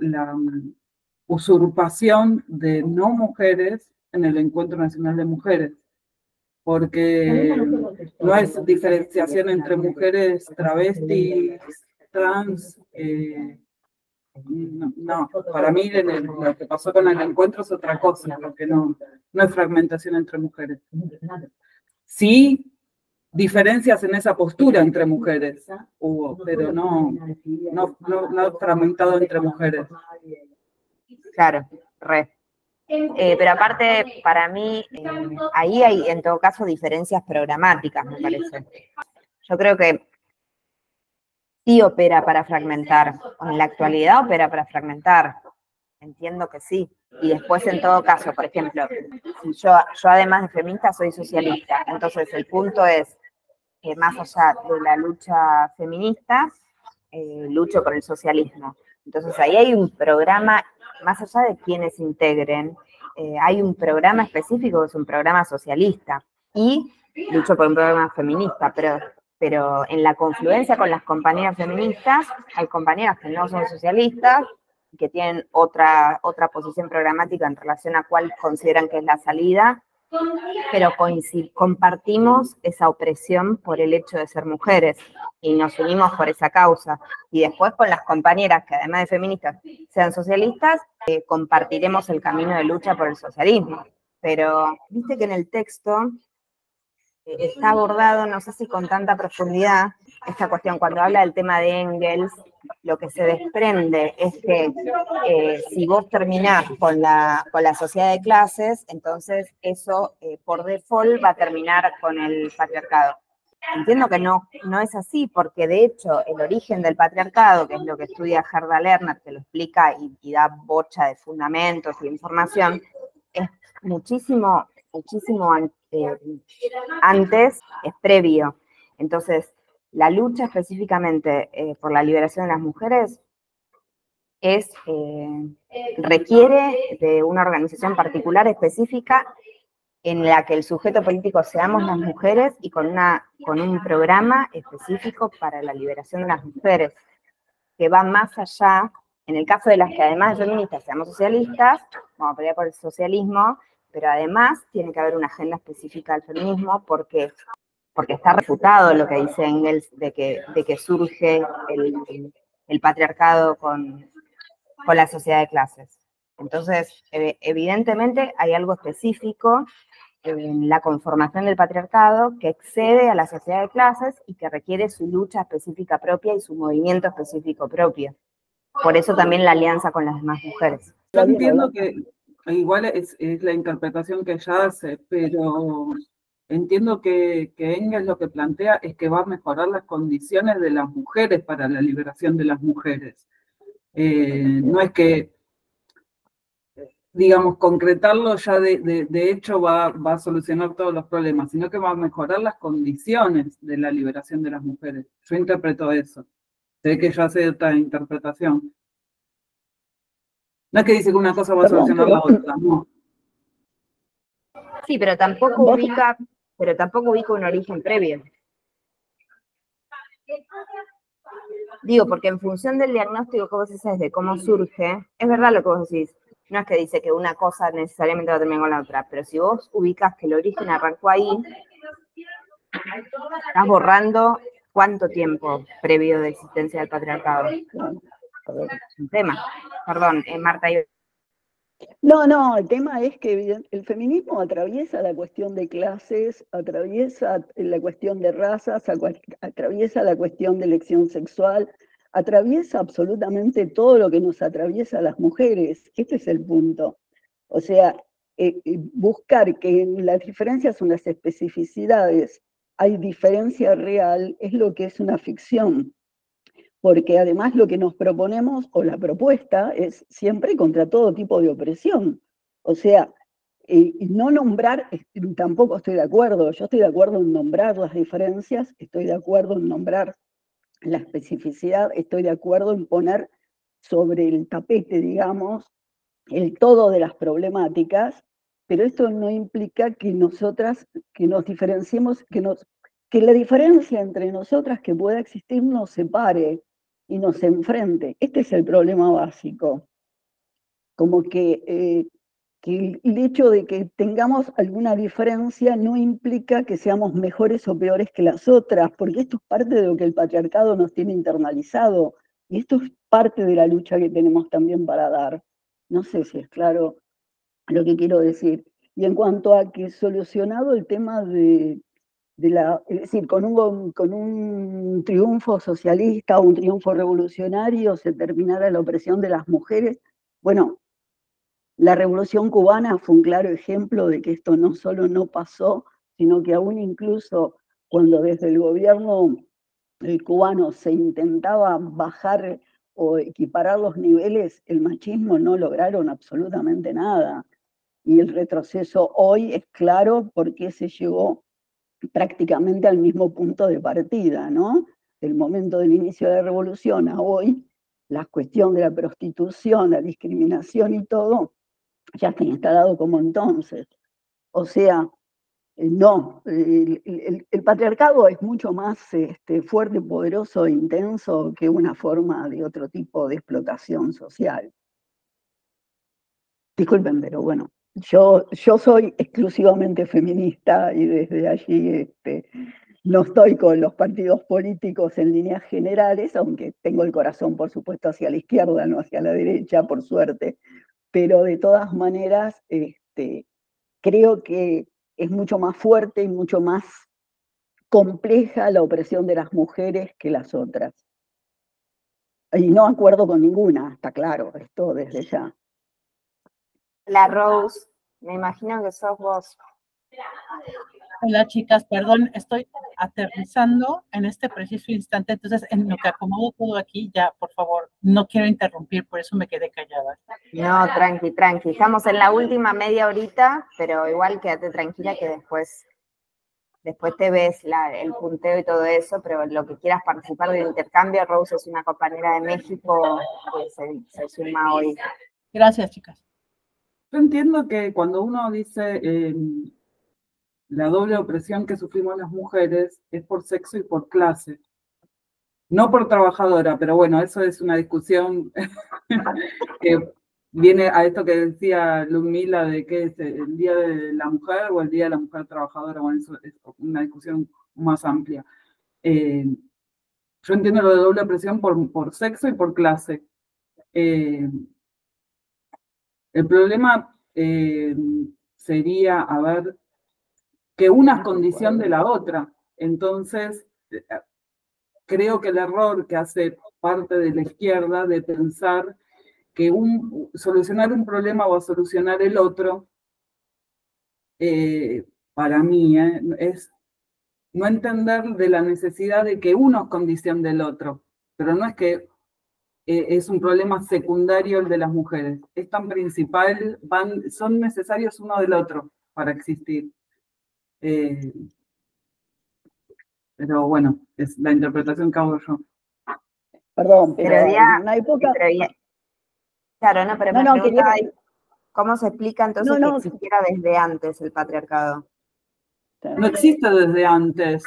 usurpación de no mujeres en el Encuentro Nacional de Mujeres, porque no es diferenciación entre mujeres travestis, trans, no, para mí lo que pasó con el encuentro es otra cosa, porque no es fragmentación entre mujeres. Sí, diferencias en esa postura entre mujeres hubo, pero no fragmentado entre mujeres. Claro, re. Pero aparte, para mí, ahí hay en todo caso diferencias programáticas, me parece. Yo creo que sí opera para fragmentar, en la actualidad opera para fragmentar, entiendo que sí. Y después, en todo caso, por ejemplo, yo además de feminista soy socialista, entonces el punto es que más allá de la lucha feminista, lucho por el socialismo. Entonces ahí hay un programa, más allá de quienes integren, hay un programa específico que es un programa socialista y lucho por un programa feminista, pero en la confluencia con las compañeras feministas hay compañeras que no son socialistas, que tienen otra posición programática en relación a cuál consideran que es la salida, pero compartimos esa opresión por el hecho de ser mujeres y nos unimos por esa causa. Y después con las compañeras que además de feministas sean socialistas, compartiremos el camino de lucha por el socialismo. Pero viste que en el texto está abordado, no sé si con tanta profundidad, esta cuestión, cuando habla del tema de Engels, lo que se desprende es que si vos terminás con la sociedad de clases, entonces eso por default va a terminar con el patriarcado. Entiendo que no es así, porque de hecho el origen del patriarcado, que es lo que estudia Gerda Lerner, que lo explica y da bocha de fundamentos y de información, es muchísimo antes, es previo. Entonces, la lucha específicamente por la liberación de las mujeres requiere de una organización particular específica en la que el sujeto político seamos las mujeres y con un programa específico para la liberación de las mujeres, que va más allá, en el caso de las que además de feministas seamos socialistas, vamos a pelear por el socialismo, pero además tiene que haber una agenda específica del feminismo porque está refutado lo que dice Engels de que surge el patriarcado con la sociedad de clases. Entonces, evidentemente hay algo específico en la conformación del patriarcado que excede a la sociedad de clases y que requiere su lucha específica propia y su movimiento específico propio. Por eso también la alianza con las demás mujeres. Yo entiendo que igual es la interpretación que ella hace, pero entiendo que Engels lo que plantea es que va a mejorar las condiciones de las mujeres para la liberación de las mujeres. No es que, digamos, concretarlo ya de hecho va a solucionar todos los problemas, sino que va a mejorar las condiciones de la liberación de las mujeres. Yo interpreto eso. Sé que yo hace otra interpretación. No es que dice que una cosa va a solucionar la otra, no. Sí, pero tampoco ubica un origen previo. Digo, porque en función del diagnóstico que vos haces de cómo surge, es verdad lo que vos decís, no es que dice que una cosa necesariamente va a terminar con la otra, pero si vos ubicas que el origen arrancó ahí, estás borrando cuánto tiempo previo de existencia del patriarcado. Es un tema. Perdón, Marta. No, el tema es que el feminismo atraviesa la cuestión de clases, atraviesa la cuestión de razas, atraviesa la cuestión de elección sexual, atraviesa absolutamente todo lo que nos atraviesa a las mujeres. Este es el punto. O sea, buscar que en las diferencias o en las especificidades hay diferencia real es lo que es una ficción. Porque además lo que nos proponemos, o la propuesta, es siempre contra todo tipo de opresión. O sea, no nombrar, tampoco estoy de acuerdo, yo estoy de acuerdo en nombrar las diferencias, estoy de acuerdo en nombrar la especificidad, estoy de acuerdo en poner sobre el tapete, digamos, el todo de las problemáticas, pero esto no implica que nosotras, que nos diferenciemos, que la diferencia entre nosotras que pueda existir nos separe y nos enfrente. Este es el problema básico. Como que el hecho de que tengamos alguna diferencia no implica que seamos mejores o peores que las otras, porque esto es parte de lo que el patriarcado nos tiene internalizado, y esto es parte de la lucha que tenemos también para dar. No sé si es claro lo que quiero decir. Y en cuanto a que solucionado el tema es decir, con un triunfo socialista o un triunfo revolucionario se terminara la opresión de las mujeres, bueno, La Revolución Cubana fue un claro ejemplo de que esto no solo no pasó, sino que aún incluso cuando desde el gobierno cubano se intentaba bajar o equiparar los niveles, el machismo no lograron absolutamente nada. Y el retroceso hoy es claro porque se llegó prácticamente al mismo punto de partida, ¿no? Del momento del inicio de la revolución a hoy, la cuestión de la prostitución, la discriminación y todo, ya está instalado como entonces. O sea, no, el patriarcado es mucho más fuerte, poderoso e intenso que una forma de otro tipo de explotación social. Disculpen, pero bueno, yo soy exclusivamente feminista y desde allí no estoy con los partidos políticos en líneas generales, aunque tengo el corazón, por supuesto, hacia la izquierda, no hacia la derecha, por suerte, pero de todas maneras creo que es mucho más fuerte y mucho más compleja la opresión de las mujeres que las otras. Y no acuerdo con ninguna, está claro, esto desde ya. La Rose, me imagino que sos vos. Hola chicas, perdón, estoy aterrizando en este preciso instante, entonces en lo que acomodo todo aquí, ya por favor, no quiero interrumpir, por eso me quedé callada. No, tranqui, tranqui. Estamos en la última media horita, pero igual quédate tranquila que después te ves el punteo y todo eso, pero lo que quieras participar del intercambio, Rose es una compañera de México que se suma hoy. Gracias chicas. Yo entiendo que cuando uno dice la doble opresión que sufrimos las mujeres es por sexo y por clase, no por trabajadora, pero bueno, eso es una discusión que viene a esto que decía Ludmila de que es el Día de la Mujer o el Día de la Mujer Trabajadora, bueno, eso es una discusión más amplia. Yo entiendo lo de doble opresión por sexo y por clase. El problema sería, a ver, que una es condición de la otra. Entonces, creo que el error que hace parte de la izquierda de pensar que solucionar un problema o solucionar el otro, para mí, es no entender de la necesidad de que uno es condición del otro, pero no es que es un problema secundario el de las mujeres, es tan principal, son necesarios uno del otro para existir. Pero bueno, es la interpretación que hago yo. Perdón, pero en una época... Claro, no, pero me preguntaba ¿cómo se explica entonces que existiera desde antes el patriarcado? No existe desde antes.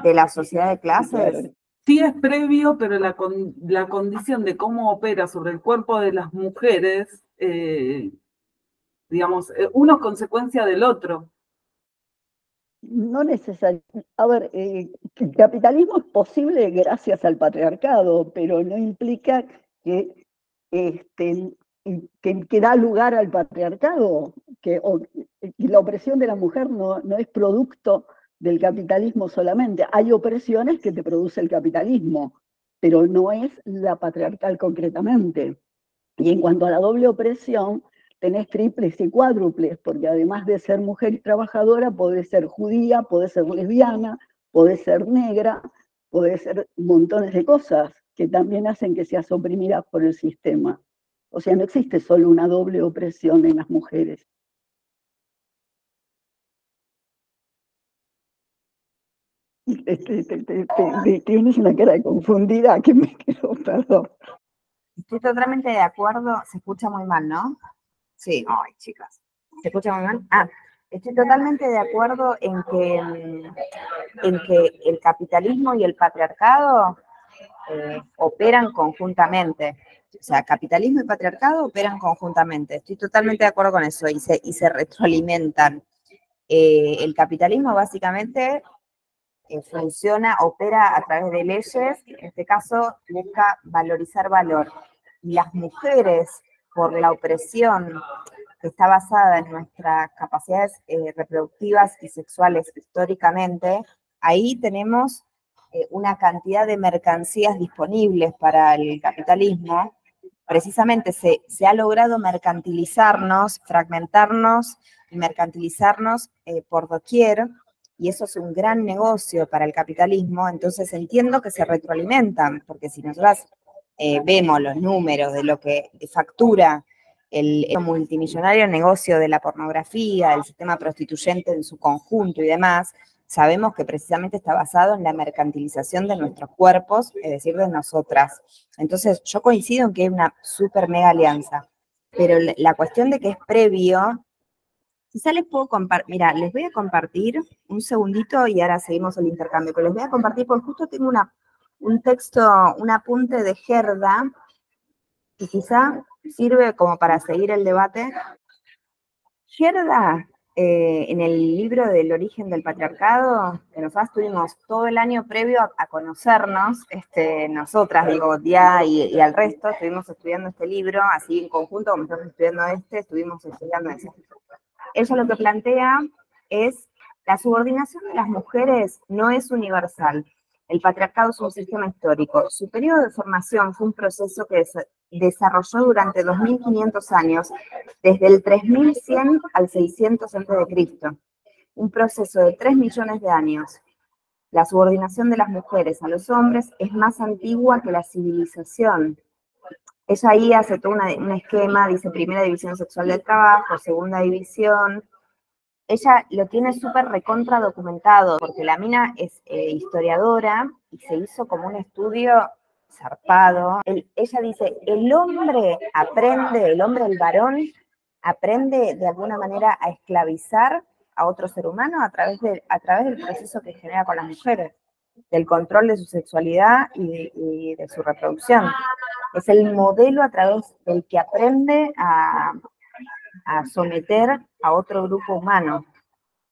¿De la sociedad de clases? Sí es previo, pero la condición de cómo opera sobre el cuerpo de las mujeres, digamos, uno es consecuencia del otro. No necesariamente. A ver, el capitalismo es posible gracias al patriarcado, pero no implica que da lugar al patriarcado, que la opresión de la mujer no es producto del capitalismo solamente. Hay opresiones que te produce el capitalismo, pero no es la patriarcal concretamente. Y en cuanto a la doble opresión, tenés triples y cuádruples, porque además de ser mujer y trabajadora, podés ser judía, podés ser lesbiana, podés ser negra, podés ser montones de cosas que también hacen que seas oprimida por el sistema. O sea, no existe solo una doble opresión en las mujeres. Tienes una cara confundida que me quedo, perdón. Estoy totalmente de acuerdo, se escucha muy mal, ¿no? Sí, ay, chicas, ¿se escucha muy mal? Estoy totalmente de acuerdo en que el capitalismo y el patriarcado operan conjuntamente. O sea, capitalismo y patriarcado operan conjuntamente. Estoy totalmente de acuerdo con eso y se retroalimentan. El capitalismo básicamente opera a través de leyes, en este caso busca valorizar valor. Y las mujeres, por la opresión que está basada en nuestras capacidades reproductivas y sexuales históricamente, ahí tenemos una cantidad de mercancías disponibles para el capitalismo precisamente se ha logrado mercantilizarnos, fragmentarnos y mercantilizarnos por doquier, y eso es un gran negocio para el capitalismo. Entonces entiendo que se retroalimentan, porque si nosotras vemos los números de lo que factura el multimillonario negocio de la pornografía, del sistema prostituyente en su conjunto y demás, sabemos que precisamente está basado en la mercantilización de nuestros cuerpos, es decir, de nosotras. Entonces, yo coincido en que hay una súper mega alianza, pero la cuestión de que es previo, quizá les puedo compartir, mira, les voy a compartir un segundito y ahora seguimos el intercambio, pero les voy a compartir porque justo tengo un texto, un apunte de Gerda, que quizá sirve como para seguir el debate. Gerda, en el libro del origen del patriarcado, que nosotras tuvimos todo el año previo a conocernos, nosotras, digo, Dia y al resto, estuvimos estudiando este libro, así en conjunto, como estamos estudiando estuvimos estudiando ese. Ella lo que plantea es, la subordinación de las mujeres no es universal. El patriarcado es un sistema histórico. Su periodo de formación fue un proceso que desarrolló durante 2500 años, desde el 3100 al 600 a.C., un proceso de 3 millones de años. La subordinación de las mujeres a los hombres es más antigua que la civilización. Ella ahí hace todo un esquema, dice primera división sexual del trabajo, segunda división. Ella lo tiene súper recontra documentado, porque la mina es historiadora y se hizo como un estudio zarpado. Ella dice, el hombre, el varón, aprende de alguna manera a esclavizar a otro ser humano a través del proceso que genera con las mujeres, del control de su sexualidad y de su reproducción. Es el modelo a través del que aprende a someter a otro grupo humano.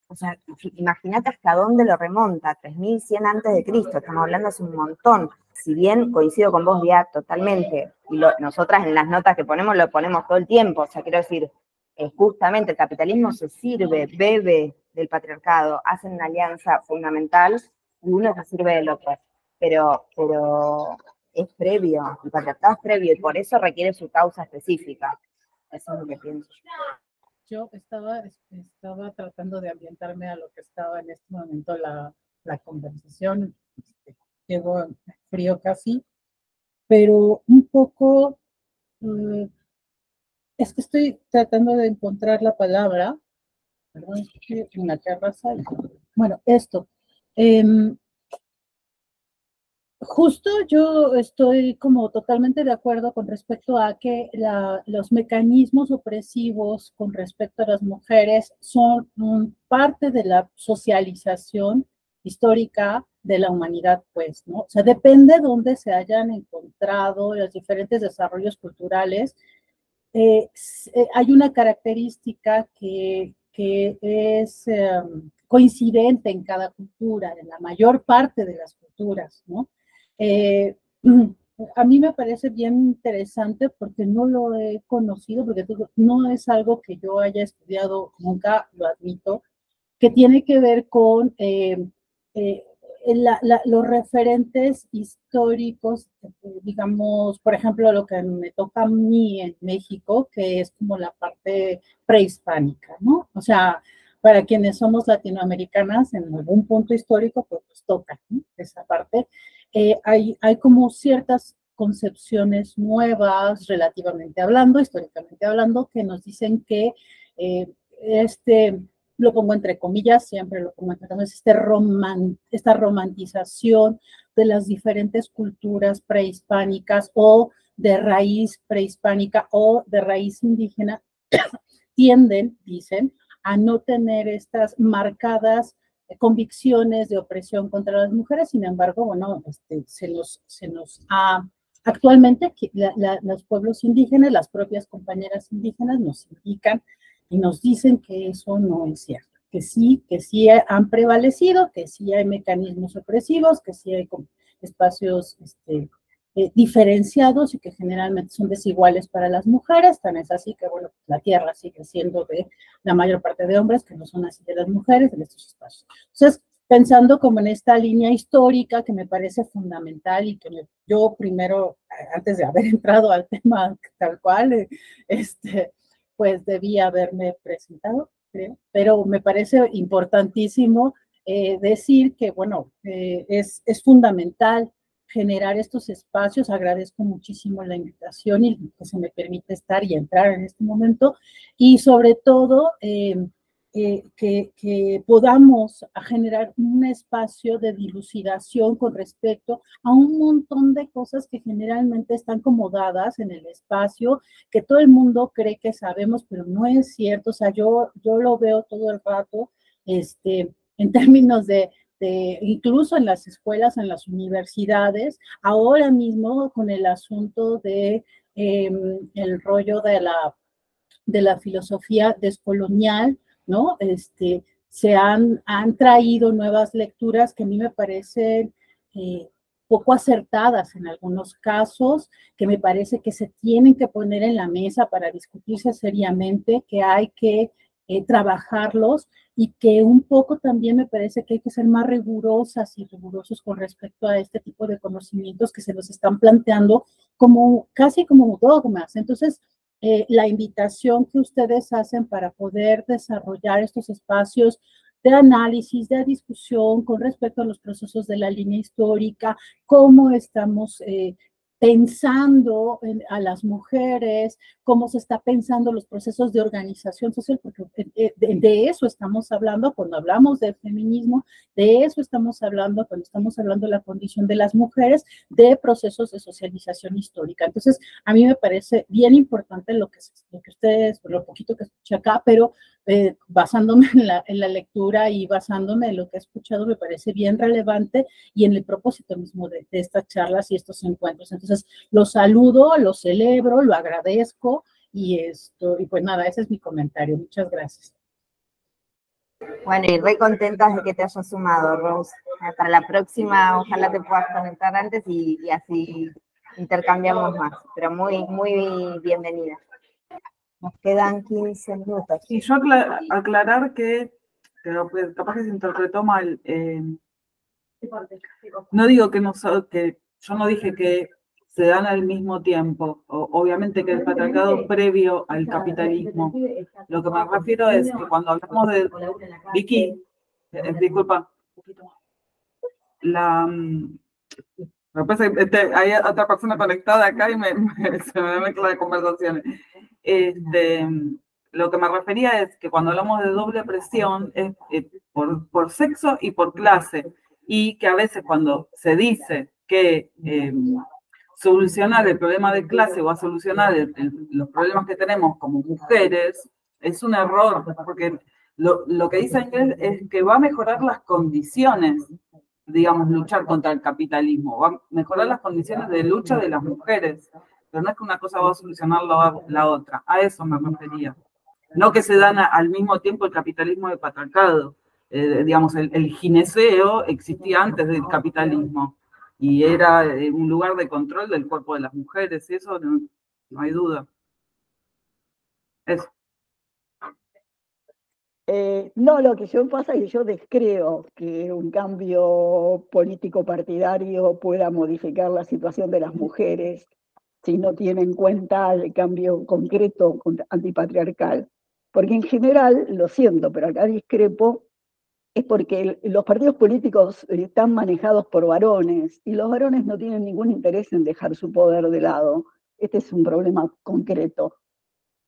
O sea, imagínate hasta dónde lo remonta, 3100 antes de Cristo, estamos hablando hace un montón. Si bien coincido con vos, Dia, totalmente, y nosotras en las notas que ponemos lo ponemos todo el tiempo, o sea, quiero decir, justamente el capitalismo se sirve, bebe del patriarcado, hacen una alianza fundamental y uno se sirve del otro, pero es previo, el patriarcado es previo y por eso requiere su causa específica. Eso es lo que pienso. Yo estaba tratando de ambientarme a lo que estaba en este momento la conversación. Llego frío casi, pero un poco, es que estoy tratando de encontrar la palabra, perdón, estoy en la terraza. Bueno, esto. Justo yo estoy como totalmente de acuerdo con respecto a que los mecanismos opresivos con respecto a las mujeres son parte de la socialización histórica de la humanidad, pues, ¿no? O sea, depende de dónde se hayan encontrado los diferentes desarrollos culturales. Hay una característica que es coincidente en cada cultura, en la mayor parte de las culturas, ¿no? A mí me parece bien interesante porque no lo he conocido, porque no es algo que yo haya estudiado nunca, lo admito, que tiene que ver con los referentes históricos, digamos, por ejemplo, lo que me toca a mí en México, que es como la parte prehispánica, ¿no? O sea, para quienes somos latinoamericanas, en algún punto histórico, pues nos toca, ¿no? Esa parte. Hay como ciertas concepciones nuevas, relativamente hablando, históricamente hablando, que nos dicen que lo pongo entre comillas, siempre lo pongo entre comillas, esta romantización de las diferentes culturas prehispánicas o de raíz prehispánica o de raíz indígena, tienden, dicen, a no tener estas marcadas convicciones de opresión contra las mujeres. Sin embargo, bueno, se nos ha, actualmente los pueblos indígenas, las propias compañeras indígenas nos indican y nos dicen que eso no es cierto, que sí han prevalecido, que sí hay mecanismos opresivos, que sí hay espacios diferenciados y que generalmente son desiguales para las mujeres. Tan es así que, bueno, la tierra sigue siendo de la mayor parte de hombres, que no son así de las mujeres en estos espacios. Entonces, pensando como en esta línea histórica que me parece fundamental y que yo primero, antes de haber entrado al tema tal cual, pues debía haberme presentado, creo, pero me parece importantísimo decir que, bueno, es fundamental generar estos espacios. Agradezco muchísimo la invitación y que se me permite estar y entrar en este momento, y sobre todo que podamos generar un espacio de dilucidación con respecto a un montón de cosas que generalmente están como dadas en el espacio, que todo el mundo cree que sabemos, pero no es cierto. O sea, yo lo veo todo el rato, en términos de incluso en las escuelas, en las universidades, ahora mismo con el asunto de el rollo de la filosofía descolonial, ¿no? Se han traído nuevas lecturas que a mí me parecen poco acertadas en algunos casos, que me parece que se tienen que poner en la mesa para discutirse seriamente, que hay que trabajarlos, y que un poco también me parece que hay que ser más rigurosas y rigurosos con respecto a este tipo de conocimientos que se nos están planteando como casi como dogmas. Entonces, la invitación que ustedes hacen para poder desarrollar estos espacios de análisis, de discusión con respecto a los procesos de la línea histórica, cómo estamos pensando a las mujeres, cómo se está pensando los procesos de organización social, porque de eso estamos hablando cuando hablamos del feminismo, de eso estamos hablando cuando estamos hablando de la condición de las mujeres, de procesos de socialización histórica. Entonces, a mí me parece bien importante lo que ustedes, lo poquito que escuché acá, pero basándome en la lectura y basándome en lo que he escuchado, me parece bien relevante y en el propósito mismo de estas charlas y estos encuentros. Entonces, lo saludo, lo celebro, lo agradezco y pues nada, ese es mi comentario. Muchas gracias. Bueno, y re contentas de que te hayas sumado, Rose. Para la próxima, ojalá te puedas conectar antes y así intercambiamos más. Pero muy, muy bienvenida. Nos quedan 15 minutos. Y yo aclarar que capaz que se interpretó mal. No digo que yo no dije que se dan al mismo tiempo. Obviamente que el patriarcado previo al capitalismo. Lo que me refiero es que cuando hablamos de Vicky, disculpa, después hay otra persona conectada acá y se me mezclan las conversaciones. Lo que me refería es que cuando hablamos de doble presión es por sexo y por clase, y que a veces cuando se dice que solucionar el problema de clase o a solucionar los problemas que tenemos como mujeres es un error, porque lo que dice Ángel es que va a mejorar las condiciones, digamos, luchar contra el capitalismo, va a mejorar las condiciones de lucha de las mujeres, pero no es que una cosa va a solucionar la otra. A eso me refería. No que se dan al mismo tiempo el capitalismo y el patriarcado. Digamos, el gineceo existía antes del capitalismo y era un lugar de control del cuerpo de las mujeres, y eso no hay duda. Eso. No, lo que yo pasa es que yo descreo que un cambio político partidario pueda modificar la situación de las mujeres si no tiene en cuenta el cambio concreto antipatriarcal. Porque en general, lo siento, pero acá discrepo, es porque los partidos políticos están manejados por varones y los varones no tienen ningún interés en dejar su poder de lado. Este es un problema concreto.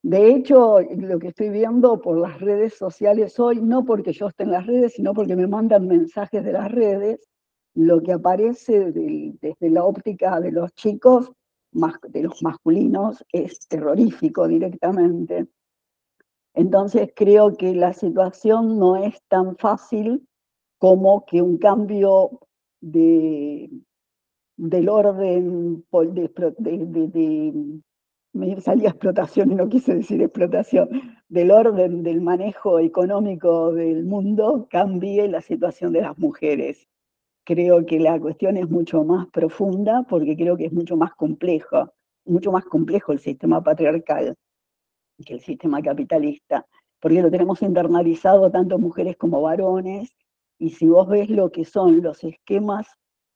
De hecho, lo que estoy viendo por las redes sociales hoy, no porque yo esté en las redes, sino porque me mandan mensajes de las redes, lo que aparece desde la óptica de los chicos, de los masculinos, es terrorífico directamente. Entonces creo que la situación no es tan fácil como que un cambio del orden me salía explotación y no quise decir explotación, del orden del manejo económico del mundo cambie la situación de las mujeres. Creo que la cuestión es mucho más profunda porque creo que es mucho más complejo el sistema patriarcal que el sistema capitalista, porque lo tenemos internalizado tanto mujeres como varones, Y si vos ves lo que son los esquemas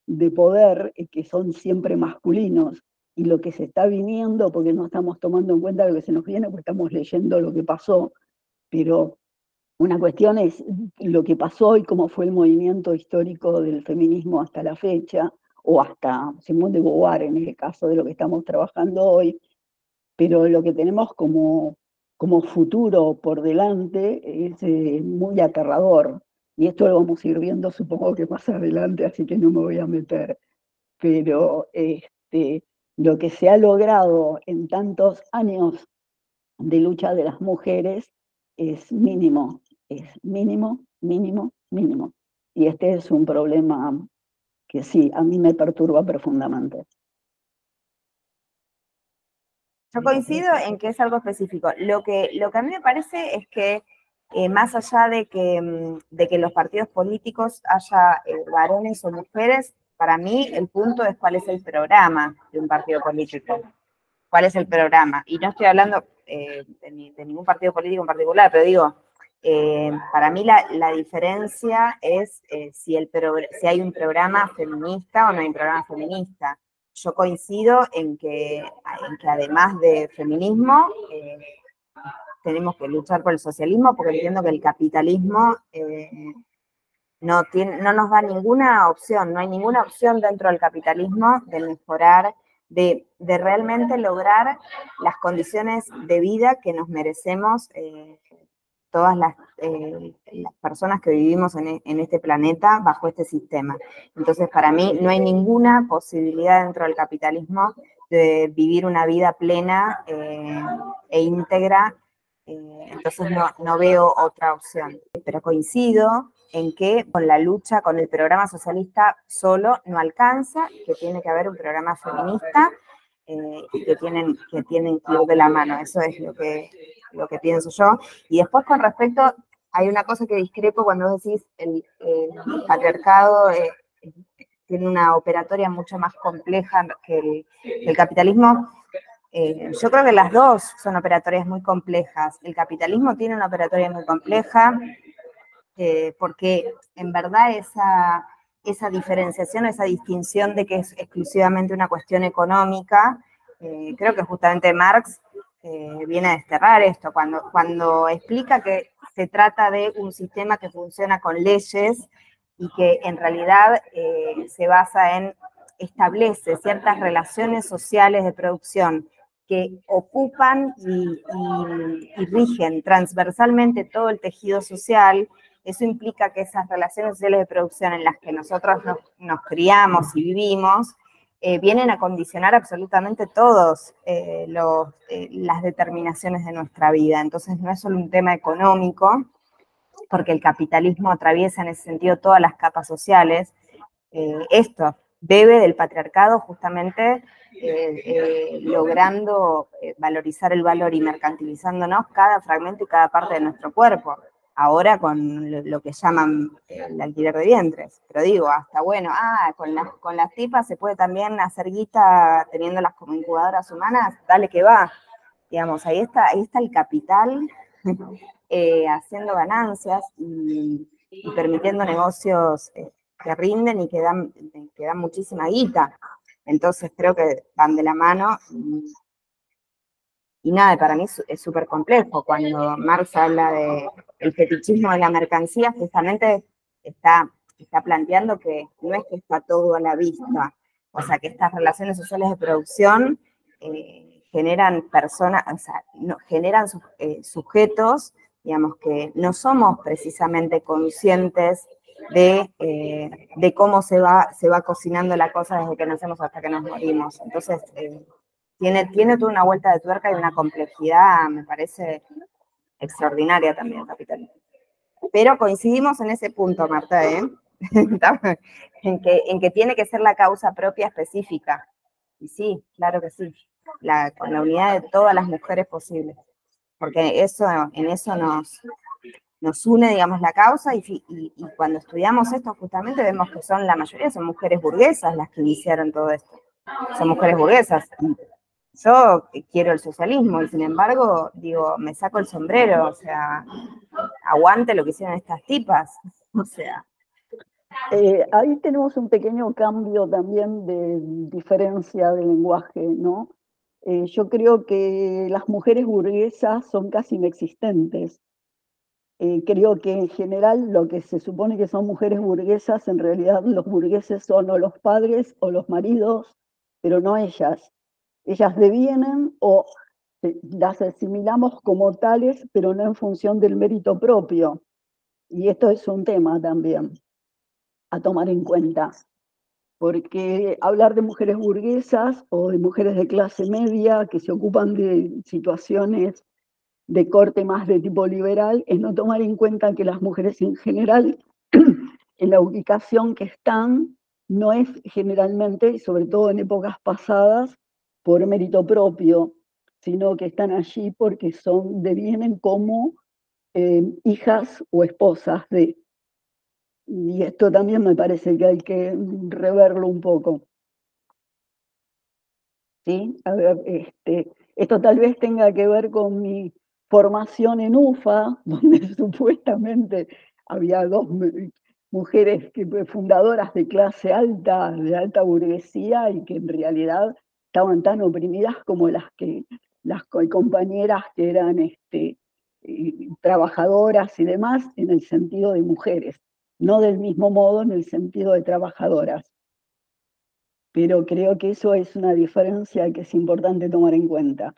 de poder, que son siempre masculinos, y lo que se está viniendo, porque no estamos tomando en cuenta lo que se nos viene, porque estamos leyendo lo que pasó, pero una cuestión es lo que pasó y cómo fue el movimiento histórico del feminismo hasta la fecha, o hasta Simone de Beauvoir en el caso de lo que estamos trabajando hoy, pero lo que tenemos como futuro por delante es muy aterrador. Y esto lo vamos a ir viendo, supongo que más adelante, así que no me voy a meter. Pero lo que se ha logrado en tantos años de lucha de las mujeres es mínimo, mínimo. Y este es un problema que sí, a mí me perturba profundamente. Yo coincido en que es algo específico. Lo que a mí me parece es que más allá de que los partidos políticos haya varones o mujeres, para mí el punto es cuál es el programa de un partido político. ¿Cuál es el programa? Y no estoy hablando de ningún partido político en particular, pero digo, para mí la diferencia es si hay un programa feminista o no hay un programa feminista. Yo coincido en que además de feminismo, tenemos que luchar por el socialismo, porque entiendo que el capitalismo no nos da ninguna opción, no hay ninguna opción dentro del capitalismo de mejorar, de realmente lograr las condiciones de vida que nos merecemos todas las personas que vivimos en este planeta bajo este sistema. Entonces, para mí no hay ninguna posibilidad dentro del capitalismo de vivir una vida plena e íntegra, entonces no veo otra opción. Pero coincido en que con la lucha, con el programa socialista solo no alcanza, que tiene que haber un programa feminista y que tienen que ir de la mano. Eso es lo que pienso yo. Y después con respecto, hay una cosa que discrepo cuando vos decís el patriarcado tiene una operatoria mucho más compleja que el capitalismo. Yo creo que las dos son operatorias muy complejas. El capitalismo tiene una operatoria muy compleja porque en verdad esa diferenciación, esa distinción de que es exclusivamente una cuestión económica, creo que justamente Marx viene a desterrar esto, cuando explica que se trata de un sistema que funciona con leyes y que en realidad se basa en, establece ciertas relaciones sociales de producción que ocupan y rigen transversalmente todo el tejido social. Eso implica que esas relaciones sociales de producción en las que nosotros nos criamos y vivimos, vienen a condicionar absolutamente todas las determinaciones de nuestra vida. Entonces no es solo un tema económico, porque el capitalismo atraviesa en ese sentido todas las capas sociales. Esto bebe del patriarcado justamente logrando valorizar el valor y mercantilizándonos cada fragmento y cada parte de nuestro cuerpo. Ahora con lo que llaman el alquiler de vientres. Pero digo, hasta bueno, con las tipas se puede también hacer guita teniéndolas como incubadoras humanas, dale que va. Digamos, ahí está el capital haciendo ganancias y permitiendo negocios que rinden y que dan muchísima guita. Entonces creo que van de la mano. Y nada, para mí es súper complejo. Cuando Marx habla del fetichismo de la mercancía, justamente está planteando que no es que está todo a la vista. O sea, que estas relaciones sociales de producción generan personas, o sea, generan sujetos, digamos, que no somos precisamente conscientes de cómo se va cocinando la cosa desde que nacemos hasta que nos morimos. Entonces, tiene toda una vuelta de tuerca y una complejidad, me parece, extraordinaria también el capitalismo. Pero coincidimos en ese punto, Marta, en que tiene que ser la causa propia específica. Y sí, claro que sí, con la unidad de todas las mujeres posibles. Porque en eso nos une, digamos, la causa, y cuando estudiamos esto justamente vemos que la mayoría son mujeres burguesas las que iniciaron todo esto. Son mujeres burguesas. Yo quiero el socialismo y sin embargo, digo, me saco el sombrero, o sea, aguante lo que hicieron estas tipas, o sea, Ahí tenemos un pequeño cambio también de diferencia de lenguaje, ¿no? Yo creo que las mujeres burguesas son casi inexistentes. Creo que en general lo que se supone que son mujeres burguesas, en realidad los burgueses son o los padres o los maridos, pero no ellas. Ellas devienen o las asimilamos como tales, pero no en función del mérito propio. Y esto es un tema también a tomar en cuenta, porque hablar de mujeres burguesas o de mujeres de clase media que se ocupan de situaciones de corte más de tipo liberal es no tomar en cuenta que las mujeres en general, en la ubicación que están, no es generalmente, y sobre todo en épocas pasadas, por mérito propio, sino que están allí porque devienen como hijas o esposas de. Y esto también me parece que hay que reverlo un poco. ¿Sí? A ver, esto tal vez tenga que ver con mi formación en UFA, donde supuestamente había dos mujeres fundadoras de clase alta, de alta burguesía, y que en realidad estaban tan oprimidas como las compañeras que eran trabajadoras y demás, en el sentido de mujeres, no del mismo modo en el sentido de trabajadoras. Pero creo que eso es una diferencia que es importante tomar en cuenta,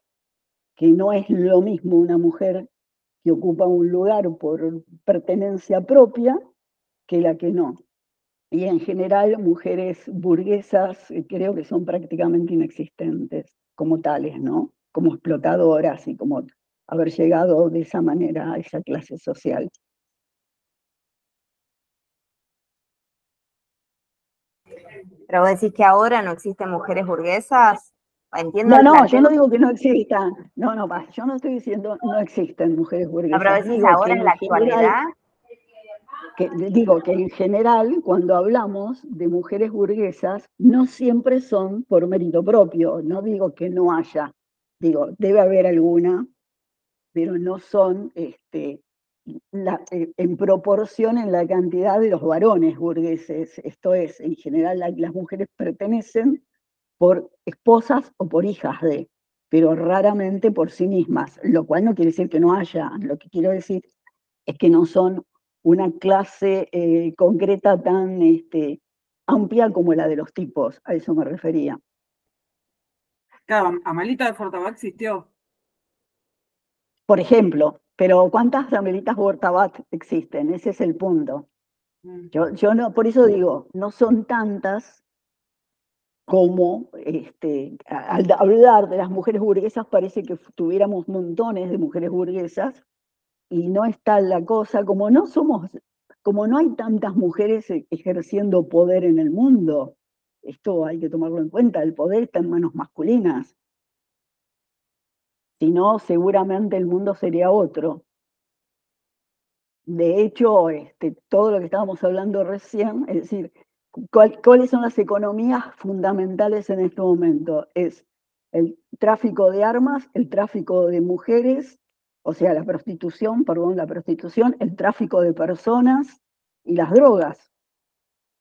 que no es lo mismo una mujer que ocupa un lugar por pertenencia propia que la que no. Y en general, mujeres burguesas creo que son prácticamente inexistentes como tales, ¿no? Como explotadoras y como haber llegado de esa manera a esa clase social. Pero vos decís que ahora no existen mujeres burguesas. Entiendo No, yo no digo que no existan. No, yo no estoy diciendo no existen mujeres burguesas. Pero decís ahora en la actualidad. Digo que en general, cuando hablamos de mujeres burguesas, no siempre son por mérito propio. No digo que no haya. Digo, debe haber alguna, pero no son en proporción en la cantidad de los varones burgueses. Esto es, en general, las mujeres pertenecen por esposas o por hijas de, pero raramente por sí mismas, lo cual no quiere decir que no haya. Lo que quiero decir es que no son una clase concreta tan amplia como la de los tipos. A eso me refería. Claro, Amalita de Fortabat existió. Por ejemplo, pero ¿cuántas Amelitas Bortabat existen? Ese es el punto. Yo no, por eso digo, no son tantas como al hablar de las mujeres burguesas parece que tuviéramos montones de mujeres burguesas y no es tal la cosa, como no hay tantas mujeres ejerciendo poder en el mundo. Esto hay que tomarlo en cuenta, el poder está en manos masculinas. Si no, seguramente el mundo sería otro. De hecho, todo lo que estábamos hablando recién, es decir, ¿cuáles son las economías fundamentales en este momento? Es el tráfico de armas, el tráfico de mujeres, o sea, la prostitución, el tráfico de personas y las drogas.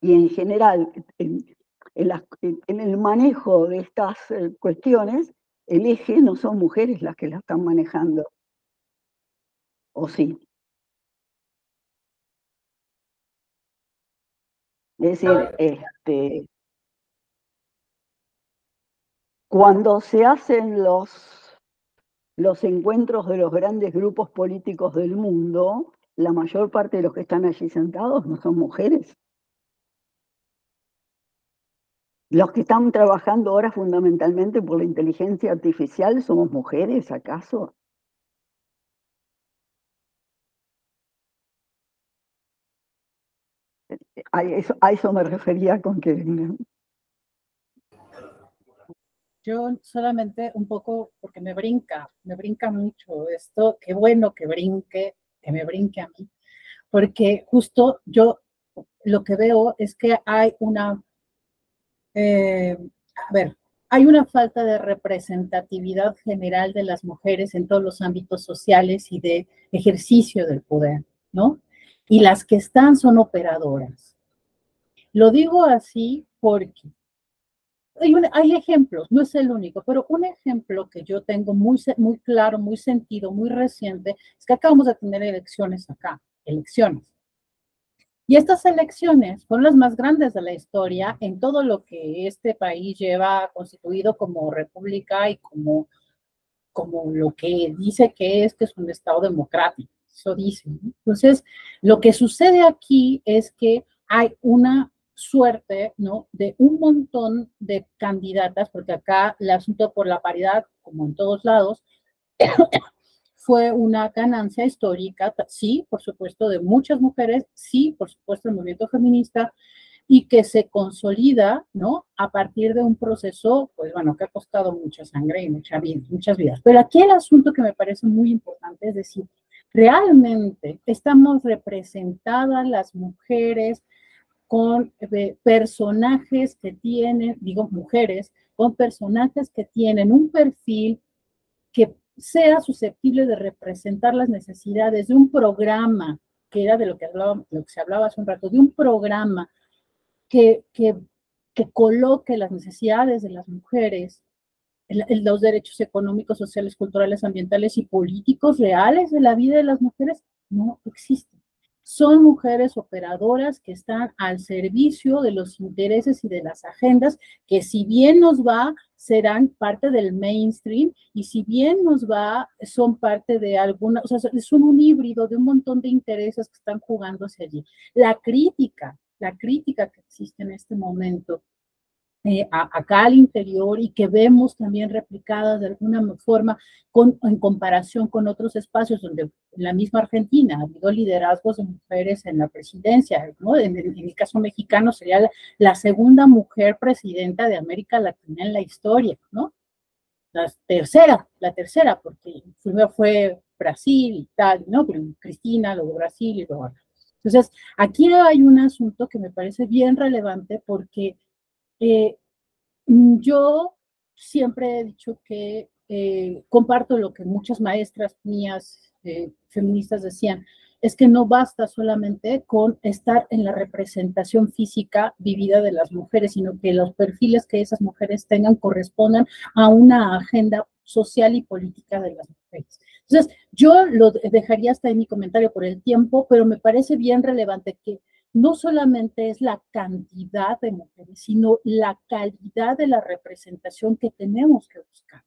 Y en general, en el manejo de estas cuestiones, el eje no son mujeres las que la están manejando. ¿O sí? Es decir, cuando se hacen los encuentros de los grandes grupos políticos del mundo, la mayor parte de los que están allí sentados no son mujeres. Los que están trabajando ahora fundamentalmente por la inteligencia artificial, ¿somos mujeres acaso? A eso me refería con que... Yo solamente un poco, porque me brinca mucho esto, qué bueno que me brinque a mí, porque justo yo lo que veo es que hay hay una falta de representatividad general de las mujeres en todos los ámbitos sociales y de ejercicio del poder, ¿no? Y las que están son operadoras. Lo digo así porque hay ejemplos, no es el único, pero un ejemplo que yo tengo muy claro, muy sentido, muy reciente, es que acabamos de tener elecciones acá, elecciones. Y estas elecciones fueron las más grandes de la historia en todo lo que este país lleva constituido como república y como lo que dice que es un Estado democrático. Eso dice, ¿no? Entonces, lo que sucede aquí es que hay una suerte, ¿no?, de un montón de candidatas, porque acá el asunto por la paridad, como en todos lados, fue una ganancia histórica, sí, por supuesto, de muchas mujeres, sí, por supuesto, el movimiento feminista, y que se consolida, ¿no?, a partir de un proceso, pues bueno, que ha costado mucha sangre y muchas vidas. Pero aquí el asunto que me parece muy importante es decir, realmente estamos representadas las mujeres con personajes que tienen, digo mujeres, con personajes que tienen un perfil que sea susceptible de representar las necesidades de un programa, que era de lo que se hablaba hace un rato, de un programa que coloque las necesidades de las mujeres, los derechos económicos, sociales, culturales, ambientales y políticos reales de la vida de las mujeres, no existen. Son mujeres operadoras que están al servicio de los intereses y de las agendas que si bien nos va, serán parte del mainstream y si bien nos va, son parte de alguna, o sea, son un híbrido de un montón de intereses que están jugándose allí. La crítica que existe en este momento acá al interior y que vemos también replicadas de alguna forma en comparación con otros espacios donde en la misma Argentina ha habido liderazgos de mujeres en la presidencia, ¿no? En el caso mexicano sería la segunda mujer presidenta de América Latina en la historia, ¿no? La tercera, porque primero fue Brasil y tal, ¿no? Pero Cristina, luego Brasil y luego... Entonces, aquí hay un asunto que me parece bien relevante porque yo siempre he dicho que comparto lo que muchas maestras mías feministas decían, es que no basta solamente con estar en la representación física vivida de las mujeres, sino que los perfiles que esas mujeres tengan correspondan a una agenda social y política de las mujeres. Entonces, yo lo dejaría hasta en mi comentario por el tiempo, pero me parece bien relevante que no solamente es la cantidad de mujeres, sino la calidad de la representación que tenemos que buscar.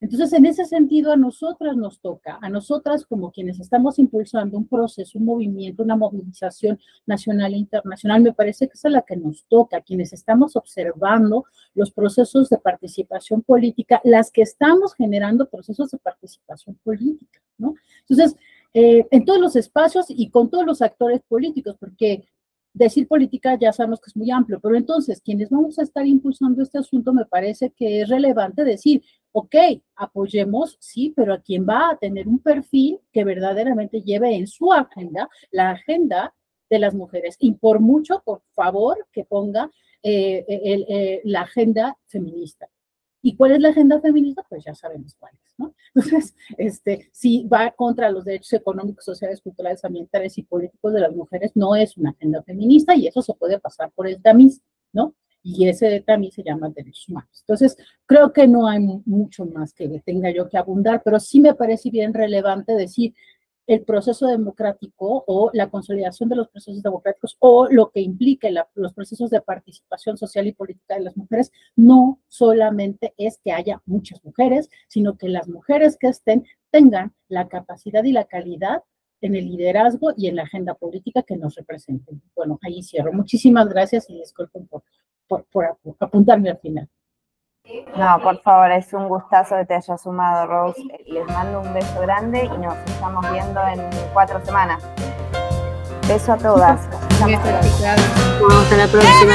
Entonces, en ese sentido, a nosotras nos toca, a nosotras como quienes estamos impulsando un proceso, un movimiento, una movilización nacional e internacional, me parece que es a la que nos toca, quienes estamos observando los procesos de participación política, las que estamos generando procesos de participación política, ¿no? Entonces, en todos los espacios y con todos los actores políticos, porque decir política ya sabemos que es muy amplio, pero entonces quienes vamos a estar impulsando este asunto me parece que es relevante decir, ok, apoyemos, sí, pero a quien va a tener un perfil que verdaderamente lleve en su agenda la agenda de las mujeres y por mucho, por favor, que ponga la agenda feminista. ¿Y cuál es la agenda feminista? Pues ya sabemos cuál es, ¿no? Entonces, si va contra los derechos económicos, sociales, culturales, ambientales y políticos de las mujeres, no es una agenda feminista y eso se puede pasar por el tamiz, ¿no? Y ese tamiz se llama derechos humanos. Entonces, creo que no hay mucho más que tenga yo que abundar, pero sí me parece bien relevante decir el proceso democrático o la consolidación de los procesos democráticos o lo que implica los procesos de participación social y política de las mujeres, no solamente es que haya muchas mujeres, sino que las mujeres que estén tengan la capacidad y la calidad en el liderazgo y en la agenda política que nos representen. Bueno, ahí cierro. Muchísimas gracias y disculpen por apuntarme al final. No, por favor, es un gustazo que te hayas sumado, Rose. Les mando un beso grande y nos estamos viendo en 4 semanas. Beso a todas. Hasta la próxima.